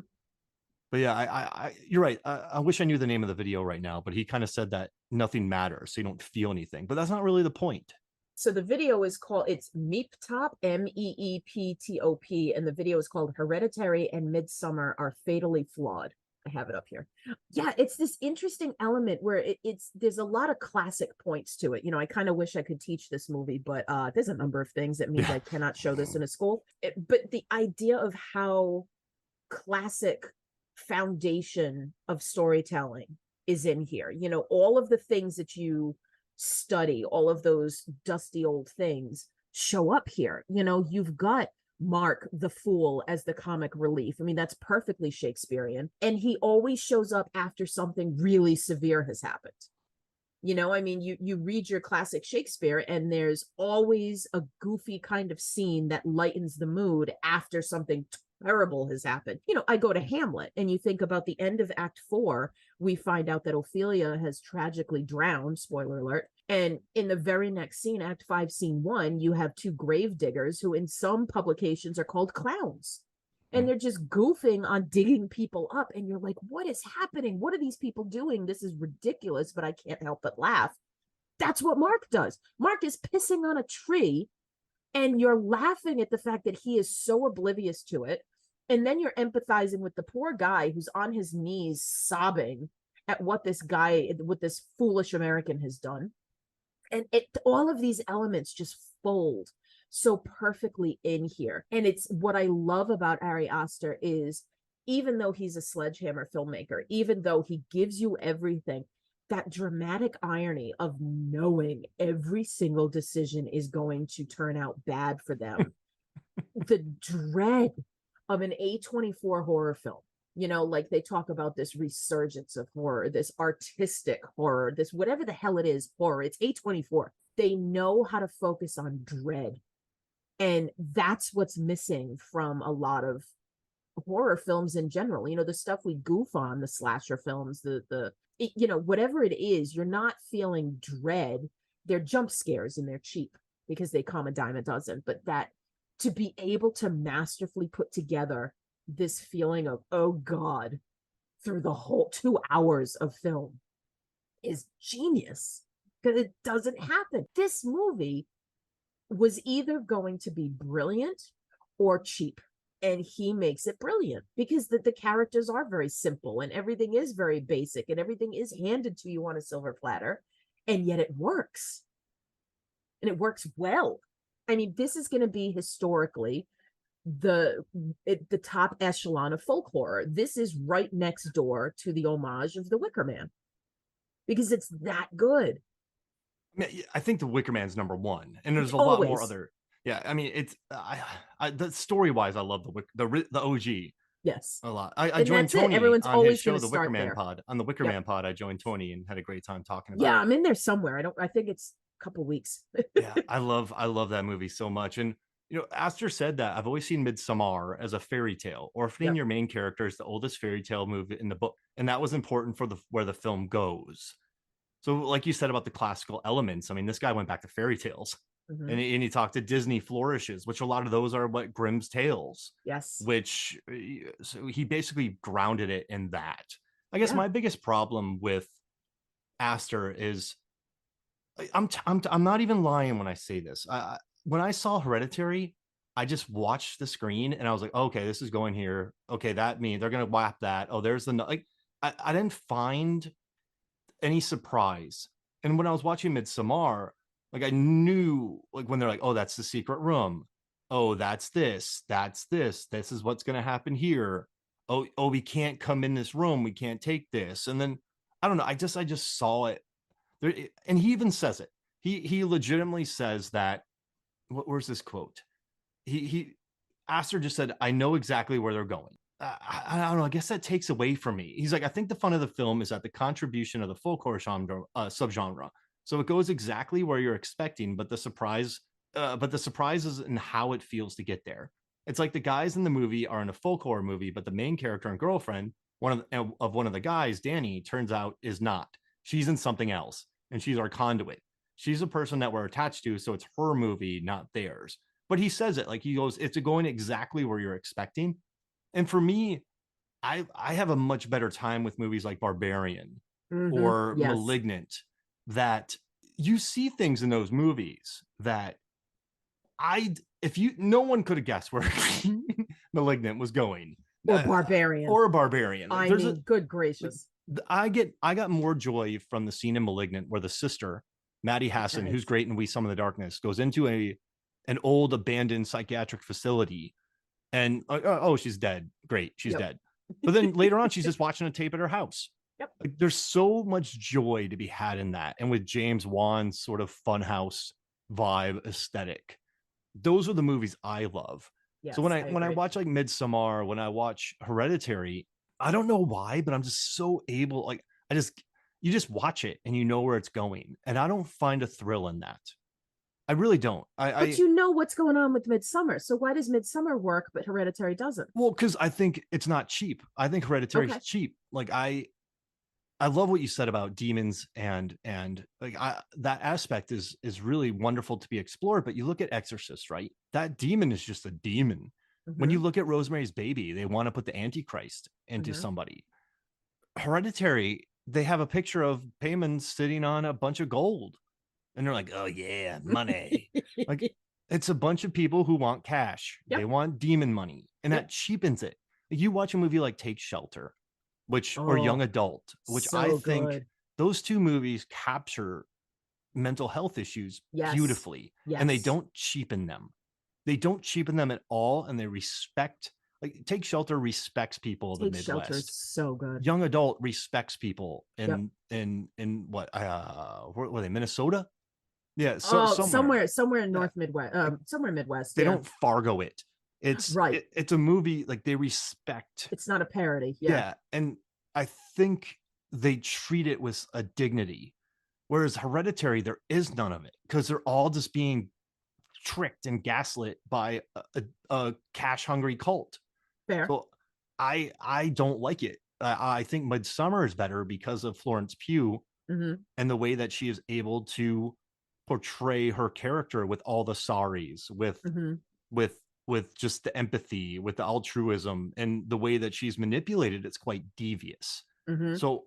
But yeah, you're right. I wish I knew the name of the video right now, but he kind of said that nothing matters, so you don't feel anything. But that's not really the point. So the video is called, it's Meeptop, MEEPTOP, and the video is called Hereditary and Midsommar Are Fatally Flawed. I have it up here. Yeah, it's this interesting element where there's a lot of classic points to it. I kind of wish I could teach this movie, but there's a number of things that means I cannot show this in a school. But the idea of how classic foundation of storytelling is in here. All of the things that you study, all of those dusty old things show up here. You've got Mark the Fool as the comic relief. I mean, that's perfectly Shakespearean. And he always shows up after something really severe has happened. I mean, you read your classic Shakespeare and there's always a goofy kind of scene that lightens the mood after something terrible has happened. I go to Hamlet and you think about the end of Act 4, we find out that Ophelia has tragically drowned, spoiler alert. And in the very next scene, Act 5, Scene 1, you have 2 grave diggers who in some publications are called clowns. and they're just goofing on digging people up. And you're like, what is happening? What are these people doing? This is ridiculous, but I can't help but laugh. That's what Mark does. Mark is pissing on a tree, and you're laughing at the fact that he is so oblivious to it. And then you're empathizing with the poor guy who's on his knees sobbing at what this foolish American has done. And all of these elements just fold so perfectly in here. And it's what I love about Ari Aster is, even though he's a sledgehammer filmmaker, even though he gives you everything, that dramatic irony of knowing every single decision is going to turn out bad for them. The dread of an A24 horror film. Like they talk about this resurgence of horror, this artistic horror, this whatever the hell it is, horror. It's A24. They know how to focus on dread. And that's what's missing from a lot of horror films in general. The stuff we goof on, the slasher films, whatever it is, you're not feeling dread. They're jump scares and they're cheap because they come a dime a dozen. But that to be able to masterfully put together this feeling of, oh God, through the whole 2 hours of film is genius, because it doesn't happen. This movie was either going to be brilliant or cheap, and he makes it brilliant because the characters are very simple and everything is very basic and everything is handed to you on a silver platter, and yet it works, and it works well. I mean, this is going to be historically the top echelon of folk horror. This is right next door to the homage of The Wicker Man, because it's that good. I think The Wicker Man's number one, and there's a lot more other. Yeah, I mean, it's the story wise, I love the OG. Yes, a lot. I joined Tony Everyone's on always his show, The Wicker Man there. Pod. On the Wicker Man Pod, I joined Tony and had a great time talking about. Yeah, I'm in there somewhere. I think it's a couple weeks. Yeah, I love that movie so much. And Aster said that I've always seen Midsommar as a fairy tale. Orphaning your main character is the oldest fairy tale movie in the book, and that was important for where the film goes. So, like you said about the classical elements, I mean, this guy went back to fairy tales, and he talked to Disney flourishes, which a lot of those are what Grimm's tales. Yes. Which, so he basically grounded it in that. I guess my biggest problem with Aster is, I'm not even lying when I say this. When I saw Hereditary, I just watched the screen and I was like, okay, this is going here. Okay, that means they're gonna whap that. Oh, there's the I didn't find any surprise. And when I was watching Midsommar, like I knew, like when they're like, oh, that's the secret room. Oh, that's this. This is what's gonna happen here. Oh, we can't come in this room. We can't take this. And then I don't know. I just saw it. There, and he even says it. He legitimately says that. Where's this quote? Aster just said, I know exactly where they're going. I don't know. I guess that takes away from me. He's like, I think the fun of the film is that the contribution of the folk horror genre, subgenre. So it goes exactly where you're expecting, but the surprise is in how it feels to get there. It's like the guys in the movie are in a folk horror movie, but the main character and girlfriend, one of the guys, Danny, turns out is not. She's in something else, and she's our conduit. She's a person that we're attached to, so it's her movie, not theirs. But he says it like he goes, it's going exactly where you're expecting. And for me, I have a much better time with movies like Barbarian or Malignant, that you see things in those movies that no one could have guessed where Malignant was going. Or Barbarian. I mean, good gracious. I got more joy from the scene in Malignant where the sister, Maddie Hassan, who's great in We Summon the Darkness, goes into an old abandoned psychiatric facility, and oh, she's dead. Great, she's dead. But then later on, she's just watching a tape at her house. Yep. Like, there's so much joy to be had in that, and with James Wan's sort of funhouse vibe aesthetic, those are the movies I love. Yes, so when I watch like Midsommar, when I watch Hereditary, I don't know why, but I'm just so able. Like you just watch it and you know where it's going, and I don't find a thrill in that. I really don't. But you know what's going on with Midsommar. So why does Midsommar work, but Hereditary doesn't? Well, because I think it's not cheap. I think Hereditary is cheap. Like I love what you said about demons and like that aspect is really wonderful to be explored. But you look at Exorcist, right? That demon is just a demon. When you look at Rosemary's Baby, they want to put the Antichrist into somebody. Hereditary, they have a picture of Payman sitting on a bunch of gold. And they're like, oh yeah, money. Like, it's a bunch of people who want cash. They want demon money. And that cheapens it. You watch a movie like Take Shelter, or Young Adult, which I think those two movies capture mental health issues beautifully. And they don't cheapen them. They don't cheapen them at all. And they respect, like, Take Shelter respects people of the Midwest. Shelter is so good. Young Adult respects people in what where were they, Minnesota? Yeah, somewhere in North Midwest, somewhere Midwest. They don't Fargo it. It's right. It's a movie like they respect. It's not a parody. Yeah, and I think they treat it with a dignity, whereas Hereditary, there is none of it because they're all just being tricked and gaslit by a cash hungry cult. Fair. So I don't like it. I think Midsommar is better because of Florence Pugh and the way that she is able to portray her character with all the sorries, with just the empathy, with the altruism, and the way that she's manipulated. It's quite devious. So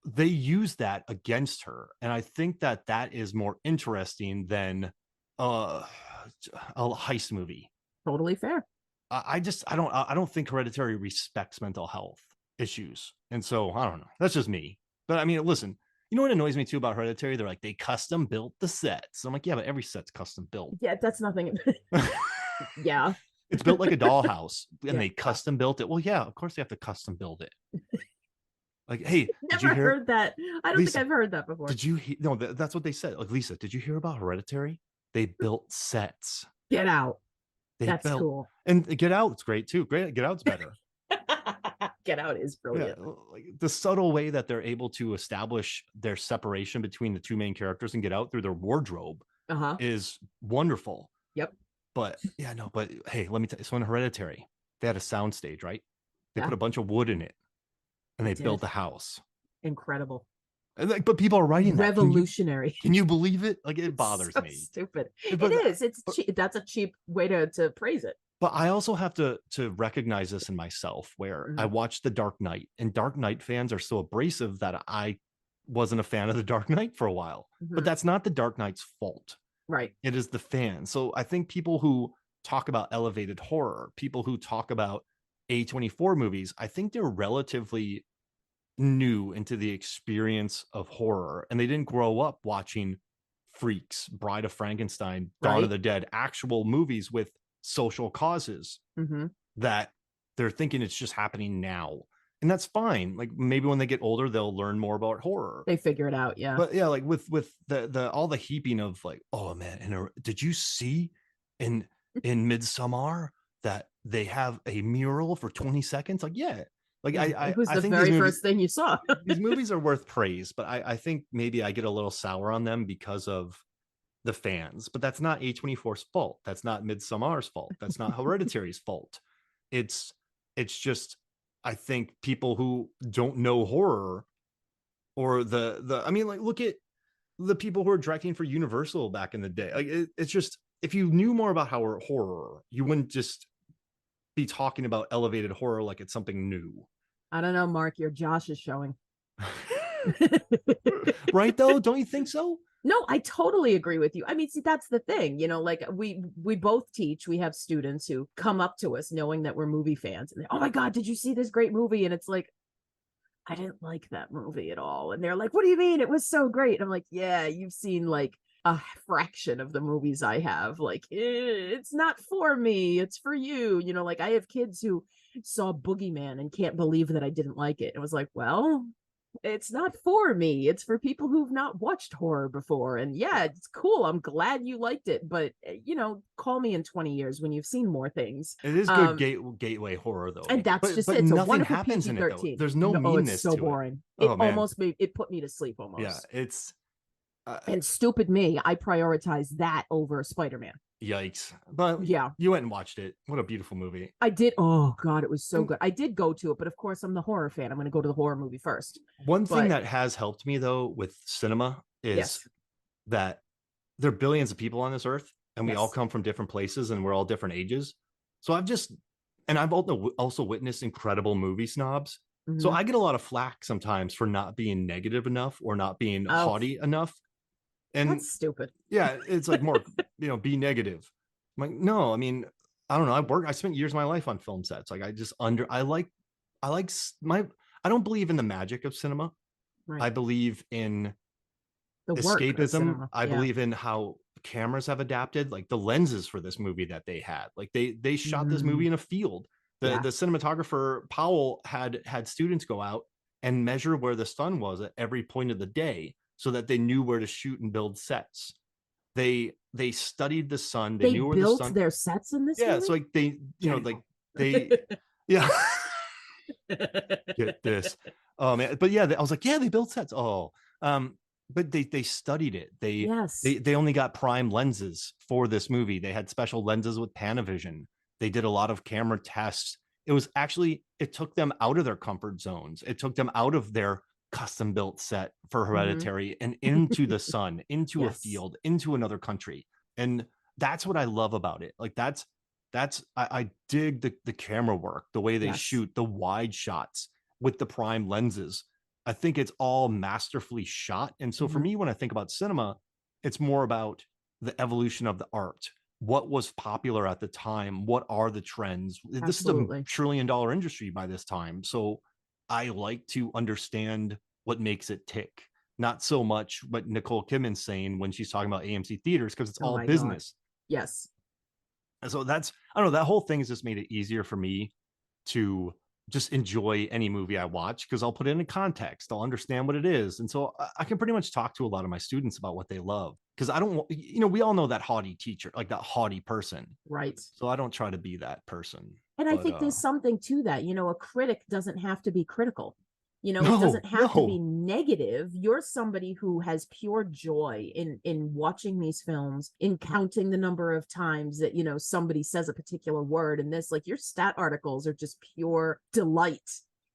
they use that against her, and I think that is more interesting than a heist movie. Totally fair. I don't think Hereditary respects mental health issues, and so I don't know. That's just me. But I mean, listen, you know what annoys me too about Hereditary? They're like, they custom built the sets. I'm like, yeah, but every set's custom built. Yeah, that's nothing. Yeah, it's built like a dollhouse, and they custom built it. Well, yeah, of course they have to custom build it. Like, hey, never heard that. I don't think I've heard that before. Did you hear? No, that's what they said. Like, Lisa, did you hear about Hereditary? They built sets. Get Out. That's cool. And Get Out, it's great too. Get Out's better. Get Out is brilliant. Yeah, like the subtle way that they're able to establish their separation between the two main characters and Get Out through their wardrobe is wonderful. Yep. But hey, let me tell you. So in Hereditary, they had a sound stage, right? They put a bunch of wood in it, and they built a house. Incredible. And but people are writing that. Revolutionary. Can you believe it? Like, it bothers me. Stupid. It is. It's cheap. That's a cheap way to praise it. But I also have to recognize this in myself, where I watched The Dark Knight, and Dark Knight fans are so abrasive that I wasn't a fan of The Dark Knight for a while. But that's not The Dark Knight's fault. Right. It is the fans. So I think people who talk about elevated horror, people who talk about A24 movies, I think they're relatively new into the experience of horror, and they didn't grow up watching Freaks, Bride of Frankenstein, Dawn of the Dead, actual movies with social causes that they're thinking it's just happening now. And that's fine. Like, maybe when they get older, they'll learn more about horror. They figure it out. Yeah. But yeah, like with the all the heaping of like, oh man, and did you see in Midsommar that they have a mural for 20 seconds? Like, yeah. Like, it was the very first thing you saw. These movies are worth praise, but I think maybe I get a little sour on them because of the fans. But that's not A24's fault. That's not Midsommar's fault. That's not Hereditary's fault. It's just, I think, people who don't know horror, or I mean, like, look at the people who are directing for Universal back in the day. Like, it's just, if you knew more about horror, you wouldn't just be talking about elevated horror like it's something new. I don't know, Mark, your Josh is showing. Right, though? Don't you think so? No, I totally agree with you. I mean, see, that's the thing, you know, like we both teach. We have students who come up to us knowing that we're movie fans, and oh my God, did you see this great movie? And it's like, I didn't like that movie at all. And they're like, what do you mean? It was so great. And I'm like, yeah, you've seen like a fraction of the movies I have. Like, it's not for me, it's for you. You know, like, I have kids who saw Boogeyman and can't believe that I didn't like it. It was like, well, it's not for me, it's for people who've not watched horror before. And yeah, it's cool, I'm glad you liked it, but you know, call me in 20 years when you've seen more things. It is good gateway horror though, and that's just but it. It's nothing happens in it though. There's no meanness. It's so boring. It almost made it put me to sleep almost. Yeah, it's and stupid me, I prioritize that over Spider-Man. Yikes. But yeah, you went and watched it. What a beautiful movie. I did. Oh God, it was so good. I did go to it, but of course I'm the horror fan. I'm going to go to the horror movie first. One thing that has helped me though with cinema is that there are billions of people on this earth, and we all come from different places, and we're all different ages. So I've just and I've also witnessed incredible movie snobs. So Mhm. I get a lot of flack sometimes for not being negative enough or not being Oh, haughty enough. And that's stupid. yeah, it's like more, be negative. I'm like, no, I mean, I don't know. I spent years of my life on film sets. Like I like my, I don't believe in the magic of cinema. Right. I believe in The work of escapism. cinema. I Yeah. believe in how cameras have adapted, like the lenses for this movie that they had. Like they shot this Mm, movie in a field. The yeah. cinematographer Powell had students go out and measure where the sun was at every point of the day so that they knew where to shoot and build sets. They studied the sun. They They knew where the built sun. their sets in this Yeah, so movie? like they, Get like out. they, yeah. Get this. Oh man, but yeah, I was like, yeah, they built sets. Oh, but they studied it. Yes. They only got prime lenses for this movie. They had special lenses with Panavision. They did a lot of camera tests. It was actually, it took them out of their comfort zones. It took them out of their custom built set for Mhm. Hereditary and into the sun, into a Yes. field, into another country. And that's what I love about it. Like I dig the camera work, the way they Yes. shoot, the wide shots with the prime lenses. I think it's all masterfully shot. And so for Mhm. me, when I think about cinema, it's more about the evolution of the art. What was popular at the time? What are the trends? This is a Absolutely. $1 trillion industry by this time. So I like to understand what makes it tick, not so much what Nicole Kidman's saying when she's talking about AMC theaters, because it's Oh all my God. business. Yes. And so I don't know, that whole thing has just made it easier for me to just enjoy any movie I watch because I'll put it in context. I'll understand what it is. And so I can pretty much talk to a lot of my students about what they love because I don't, we all know that haughty teacher, like that haughty person. Right. So I don't try to be that person. And I But think there's something to that. A critic doesn't have to be critical. It no, doesn't have to be no. negative. You're somebody who has pure joy in watching these films, in counting the number of times that, somebody says a particular word, and this, like, your stat articles are just pure delight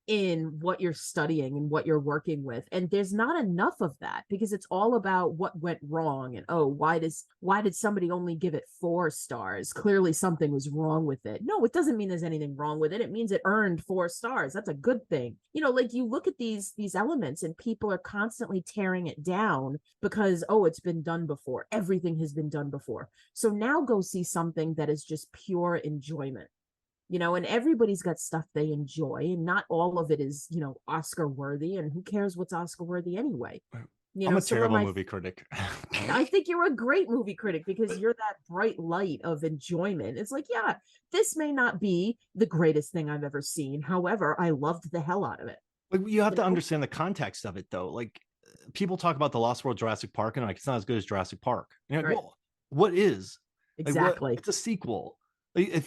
in what you're studying and what you're working with. And there's not enough of that because it's all about what went wrong and, oh, why did somebody only give it 4 stars? Clearly something was wrong with it. No, it doesn't mean there's anything wrong with it. It means it earned 4 stars. That's a good thing. Like, you look at these elements and people are constantly tearing it down because, oh, it's been done before. Everything has been done before. So now go see something that is just pure enjoyment. And everybody's got stuff they enjoy, and not all of it is, Oscar worthy. And who cares what's Oscar worthy anyway? I'm a Some of terrible my, movie critic. I think you're a great movie critic because you're that bright light of enjoyment. It's like, yeah, this may not be the greatest thing I've ever seen. However, I loved the hell out of it. Like, you have You to know? understand the context of it, though. Like, people talk about the Lost World Jurassic Park, and like it's not as good as Jurassic Park. Like, Right. well, what is? Like, what? Exactly. It's a sequel. Like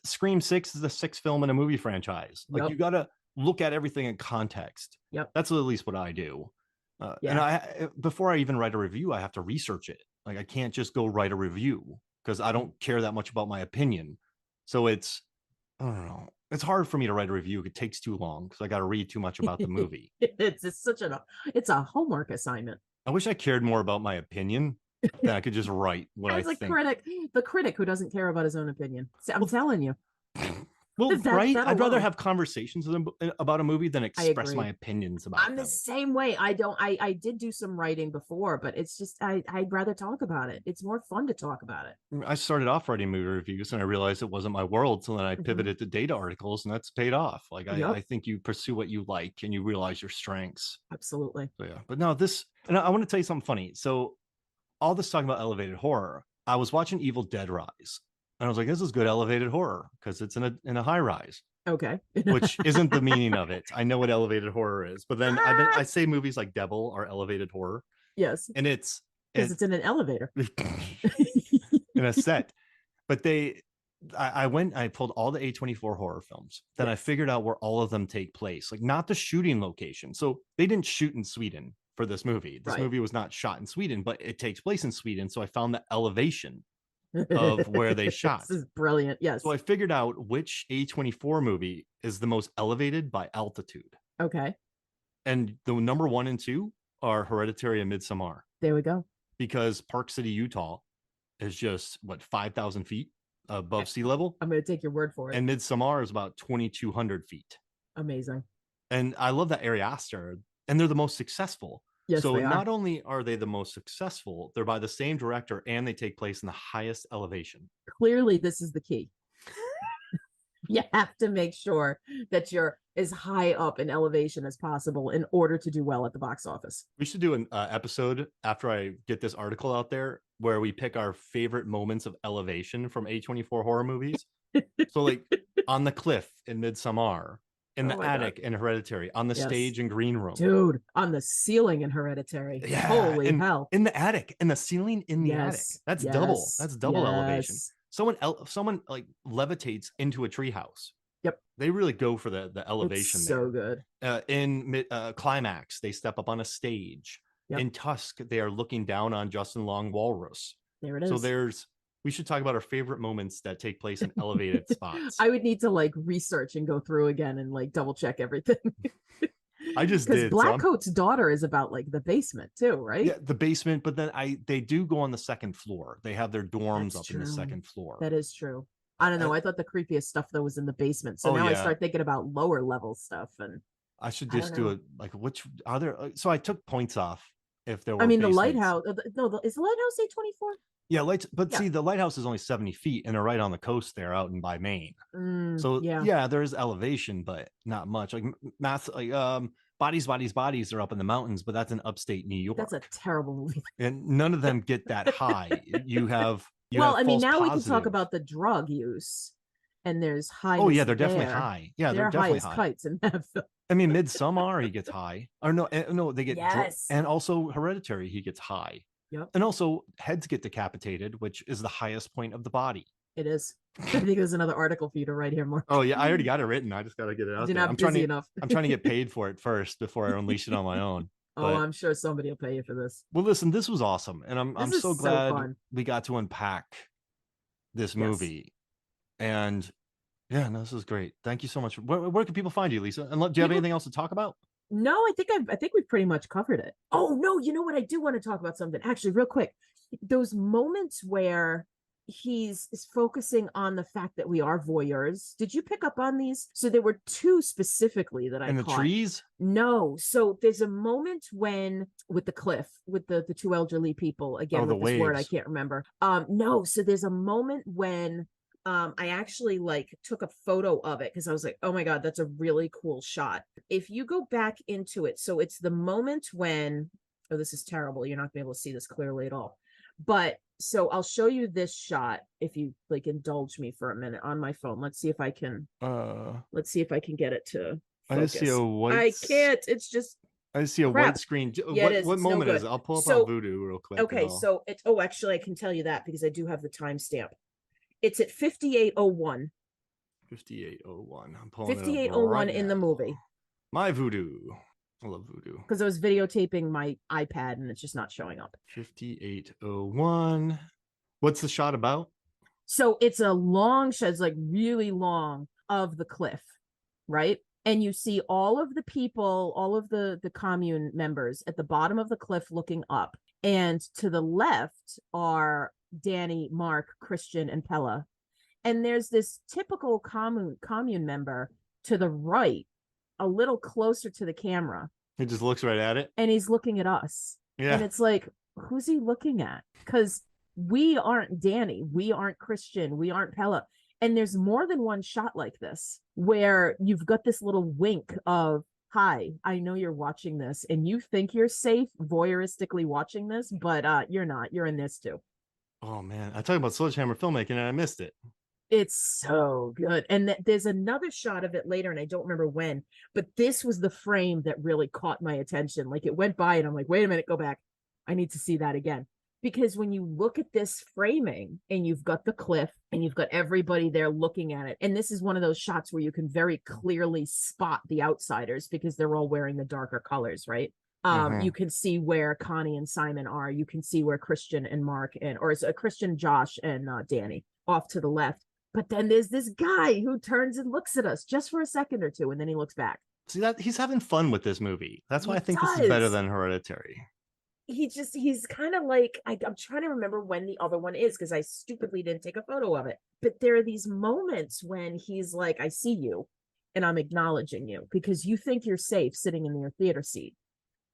Scream 6 is the sixth film in a movie franchise. Like, Yep. you got to look at everything in context. Yep. That's at least what I do. And Yeah. before I even write a review, I have to research it. Like, I can't just go write a review because I don't care that much about my opinion. So I don't know. It's hard for me to write a review. It takes too long because I got to read too much about the movie. It's a homework assignment. I wish I cared more about my opinion than I could just write what I As a think. critic, the critic who doesn't care about his own opinion. So I'm Well, telling you, well, that right? that I'd rather alone. have conversations with them about a movie than I express my agree. opinions about I'm the them. same way. I did do some writing before, but it's just I'd rather talk about it. It's more fun to talk about it. I started off writing movie reviews and I realized it wasn't my world. So then I Mhm. pivoted to data articles and that's paid off. Like, I Yep, think you pursue what you like and you realize your strengths. absolutely. So yeah, but no, and I want to tell you something funny. So all this talking about elevated horror, I was watching Evil Dead Rise, and I was like, "This is good elevated horror because it's in a high rise," Okay. which isn't the meaning of it. I know what elevated horror is, but then I say movies like Devil are elevated horror, Yes, and it's because it's in an elevator. in a set. But I pulled all the A24 horror films. Then I Yes. figured out where all of them take place, like not the shooting location. So they didn't shoot in Sweden for this movie. This Right. movie was not shot in Sweden, but it takes place in Sweden. So I found the elevation of where they shot. This is brilliant. So Yes. I figured out which A24 movie is the most elevated by altitude. Okay. And the number 1 and 2 are Hereditary and Midsommar There we go. because Park City, Utah is just what, 5,000 feet. above sea level. I'm going to take your word for it. And Midsommar is about 2,200 feet. Amazing. And I love that Ari Aster, and they're the most successful. Yes, so they are. not only are they the most successful, they're by the same director, and they take place in the highest elevation. Clearly, this is the key. You have to make sure that you're as high up in elevation as possible in order to do well at the box office. We should do an episode after I get this article out there where we pick our favorite moments of elevation from A24 horror movies. So like on the cliff in Midsommar, in the attic in Hereditary, on the stage in Green Room. Dude, on the ceiling in Hereditary. Yeah, holy hell. In the attic, in the ceiling in the attic. That's double. That's double elevation. Someone like levitates into a treehouse. Yep. They really go for the elevation. It's so good. In Climax, they step up on a stage. Yep. In Tusk, they are looking down on Justin Long Walrus. There it is. So we should talk about our favorite moments that take place in elevated spots. I would need to like research and go through again and like double check everything. I just did. Because Blackcoat's daughter is about like the basement too, right? Yeah, the basement. But then they do go on the second floor. They have their dorms up in the second floor. That is true. I don't know. I thought the creepiest stuff though was in the basement. So now I start thinking about lower level stuff. And I should just do it. Like which other? So I took points off if there were. I mean, the lighthouse. No, is the lighthouse A24? Yeah, but see, the lighthouse is only 70 feet, and they're right on the coast there, out in by Maine. So yeah, there is elevation, but not much. Like Bodies are up in the mountains, but that's in upstate New York. That's a terrible movie, and none of them get that high. You have now we can talk about the drug use, and there's high. Oh yeah, they're definitely high. Yeah, they're definitely high as kites in that film. I mean, Midsommar, he gets high, or no, they get and also Hereditary, he gets high. Yep. And also heads get decapitated, which is the highest point of the body. It is. I think there's another article for you to write here, Mark. Oh yeah, I already got it written. I just got to get it out there. I'm trying to get paid for it first before I unleash it on my own. But, I'm sure somebody will pay you for this. Well, listen, this was awesome, and I'm so glad we got to unpack this movie. And yeah, no, this is great. Thank you so much. Where can people find you, Lisa? And do you have anything else to talk about? No, I think we've pretty much covered it. Oh no, you know what? I do want to talk about something actually real quick. Those moments where he's focusing on the fact that we are voyeurs. Did you pick up on these? So there were two specifically that I caught. In the trees? No. So there's a moment when with the cliff, with the two elderly people, again, with this word I can't remember. No, so there's a moment when I actually like took a photo of it because I was like, oh my God, that's a really cool shot. If you go back into it, so it's the moment when, oh, this is terrible. You're not gonna be able to see this clearly at all. But so I'll show you this shot if you like indulge me for a minute on my phone. Let's see if I can get it to focus. I just see a white. I can't. It's just I see a white screen. Yeah, what moment is it? I'll pull up on Voodoo real quick. Okay, so it's actually I can tell you that because I do have the timestamp. It's at 58:01. 58:01. I'm pulling 58:01 in the movie. My Voodoo. I love Voodoo. Because I was videotaping my iPad and it's just not showing up. 58:01. What's the shot about? So it's a long shot, it's like really long, of the cliff, right? And you see all of the people, all of the commune members at the bottom of the cliff looking up. And to the left are Danny, Mark, Christian, and Pella. And there's this typical commune member to the right, a little closer to the camera. He just looks right at it. And he's looking at us. Yeah. And it's like, who's he looking at? Because we aren't Danny. We aren't Christian. We aren't Pella. And there's more than one shot like this where you've got this little wink of, hi, I know you're watching this and you think you're safe voyeuristically watching this, but you're not. You're in this too. Oh man, I talk about Sledgehammer filmmaking and I missed it. It's so good. And there's another shot of it later and I don't remember when, but this was the frame that really caught my attention. Like it went by and I'm like, wait a minute, go back. I need to see that again. Because when you look at this framing and you've got the cliff and you've got everybody there looking at it, and this is one of those shots where you can very clearly spot the outsiders because they're all wearing the darker colors, right? You can see where Connie and Simon are. You can see where Christian and Mark or it's Christian, Josh, and Danny off to the left. But then there's this guy who turns and looks at us just for a second or two, and then he looks back. See that he's having fun with this movie. That's why I think this is better than Hereditary. he's kind of like, I'm trying to remember when the other one is because I stupidly didn't take a photo of it. But there are these moments when he's like, I see you and I'm acknowledging you because you think you're safe sitting in your theater seat.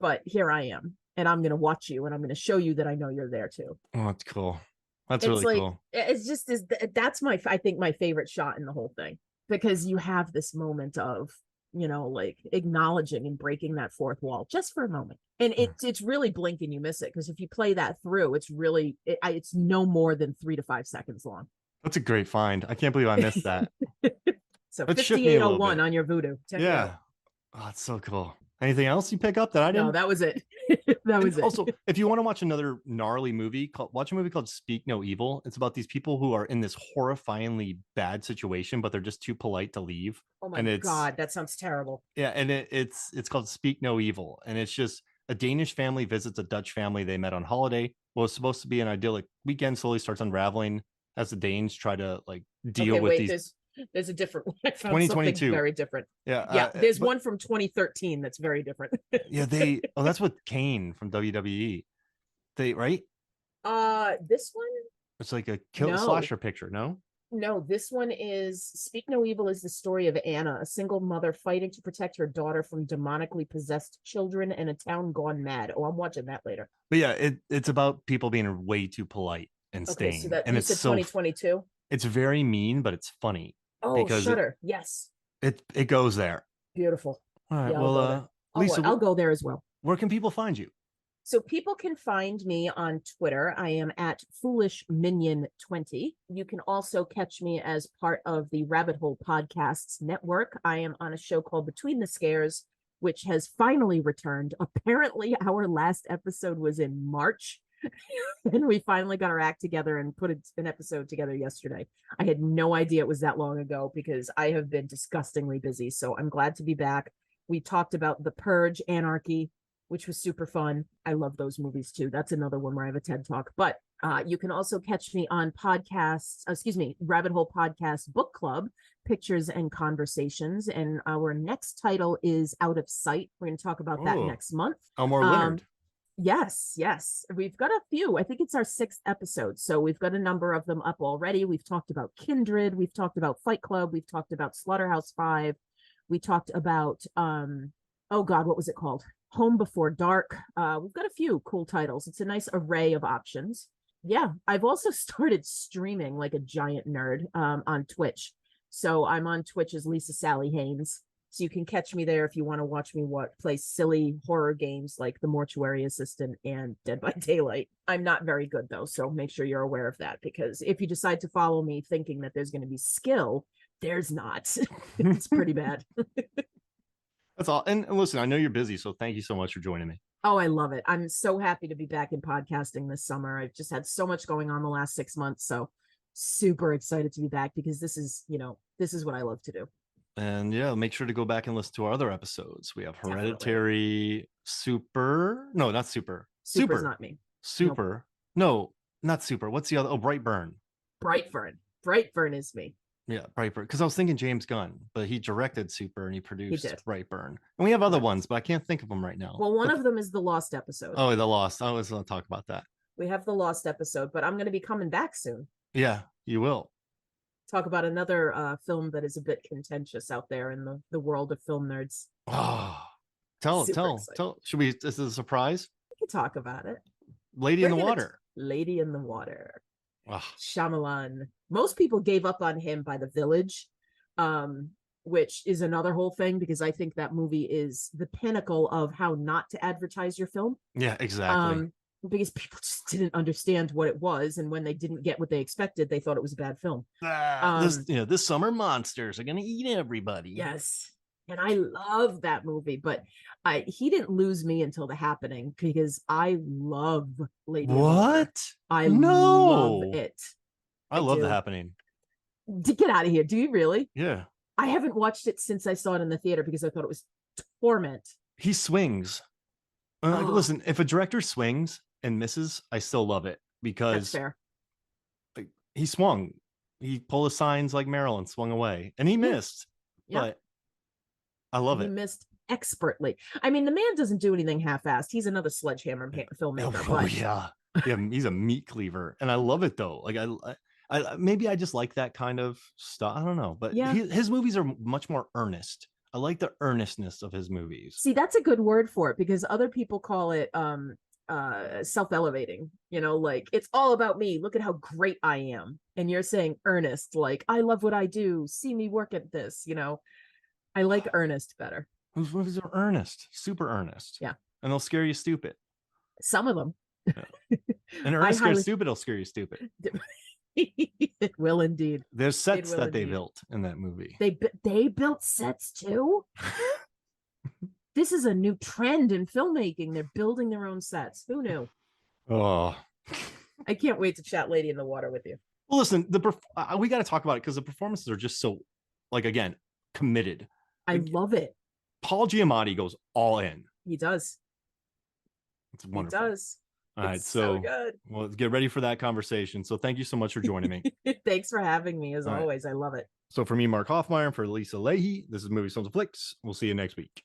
But here I am and I'm going to watch you and I'm going to show you that I know you're there too. Oh, that's cool. That's It's really like, cool. it's just is that's I think my favorite shot in the whole thing because you have this moment of, like acknowledging and breaking that fourth wall just for a moment. And it's really blink and you miss it because if you play that through, it's really, it's no more than 3 to 5 seconds long. That's a great find. I can't believe I missed that. So That shook me a little 5801 bit. on your Voodoo. Check it out. Yeah. Oh, that's so cool. Anything else you pick up that I didn't? No, that was it. That was it. Also, if you want to watch another gnarly movie, watch a movie called Speak No Evil. It's about these people who are in this horrifyingly bad situation, but they're just too polite to leave. Oh my God, that sounds terrible. Yeah, and it's called Speak No Evil, and it's just a Danish family visits a Dutch family they met on holiday. Well, it's supposed to be an idyllic weekend, slowly starts unraveling as the Danes try to like deal with these. There's a different one. I found 2022. something very different. Yeah, there's one from 2013 that's very different. Yeah, that's with Kane from WWE. Right? This one? It's like a slasher picture, no? No, this one is Speak No Evil is the story of Anna, a single mother fighting to protect her daughter from demonically possessed children in a town gone mad. Oh, I'm watching that later. But yeah, it's about people being way too polite and staying. So that, and you it's said 2022? It's very mean, but it's funny. Oh, because Shudder. Yes. It goes there. Beautiful. All right. Well, Lisa, I'll go there as well. Where can people find you? So people can find me on Twitter. I am at FoolishMinion20. You can also catch me as part of the Rabbit Hole Podcasts Network. I am on a show called Between the Scares, which has finally returned. Apparently, our last episode was in March. And we finally got our act together and put an episode together yesterday. I had no idea it was that long ago because I have been disgustingly busy. So I'm glad to be back. We talked about The Purge, Anarchy, which was super fun. I love those movies too. That's another one where I have a TED Talk. But you can also catch me on Rabbit Hole Podcast Book Club, Pictures and Conversations. And our next title is Out of Sight. We're going to talk about that next month. Elmore Leonard. Yes. We've got a few. I think it's our 6th episode. So we've got a number of them up already. We've talked about Kindred. We've talked about Fight Club. We've talked about Slaughterhouse-5. We talked about, oh God, what was it called? Home Before Dark. We've got a few cool titles. It's a nice array of options. Yeah. I've also started streaming like a giant nerd on Twitch. So I'm on Twitch as Lisa Sally Haynes. So you can catch me there if you want to watch me play silly horror games like The Mortuary Assistant and Dead by Daylight. I'm not very good though, so make sure you're aware of that because if you decide to follow me thinking that there's going to be skill, there's not. It's pretty bad. That's all. And listen, I know you're busy, so thank you so much for joining me. Oh, I love it. I'm so happy to be back in podcasting this summer. I've just had so much going on the last 6 months, so super excited to be back because this is what I love to do. And yeah, make sure to go back and listen to our other episodes. We have Hereditary, Super. No, not Super. Super's not me. Super. Nope. No, not Super. What's the other? Oh, Brightburn. Brightburn is me. Yeah, Brightburn. Because I was thinking James Gunn, but he directed Super and he produced Brightburn. And we have other ones, but I can't think of them right now. Well, one of them is The Lost episode. Oh, The Lost. I was going to talk about that. We have The Lost episode, but I'm going to be coming back soon. Yeah, you will. Talk about another film that is a bit contentious out there in the world of film nerds. Oh, tell. Should we? This is a surprise. We can talk about it. Lady in the Water. Lady in the Water. Oh. Shyamalan. Most people gave up on him by The Village, which is another whole thing because I think that movie is the pinnacle of how not to advertise your film. Yeah, exactly. Because people just didn't understand what it was, and when they didn't get what they expected, they thought it was a bad film. This summer monsters are gonna eat everybody. Yes, and I love that movie, but he didn't lose me until The Happening because I love Lady. What? I love it. I love The Happening. Get out of here! Do you really? Yeah. I haven't watched it since I saw it in the theater because I thought it was torment. He swings. Listen, if a director swings and misses, I still love it because that's fair. He swung. He pulled his signs like Marilyn, swung away, and he missed. Yeah. But I love He it. missed expertly. I mean, the man doesn't do anything half-assed. He's another sledgehammer filmmaker. Oh But yeah, yeah. He's a meat cleaver, and I love it though. Like maybe I just like that kind of stuff. I don't know, but yeah, his movies are much more earnest. I like the earnestness of his movies. see, that's a good word for it, because other people call it self-elevating, like it's all about me, look at how great I am. And you're saying earnest, like I love what I do, see me work at this. I like earnest better. Those movies are earnest, super earnest. Yeah. And they'll scare you stupid. Some of them. Yeah. And earnest scares stupid, will scare you stupid. It will indeed. There's sets that they built in that movie. They built sets too. This is a new trend in filmmaking. They're building their own sets. Who knew? Oh, I can't wait to chat Lady in the Water with you. well, listen, we got to talk about it because the performances are just so, like, again, committed. I love it. Paul Giamatti goes all in. He does. It's wonderful. He does. All right, so good. Well, let's get ready for that conversation. So thank you so much for joining me. Thanks for having me, as always. I love it. So for me, Mark Hoffmeyer, and for Lisa Leahy, this is Movies, Films, and Flicks. We'll see you next week.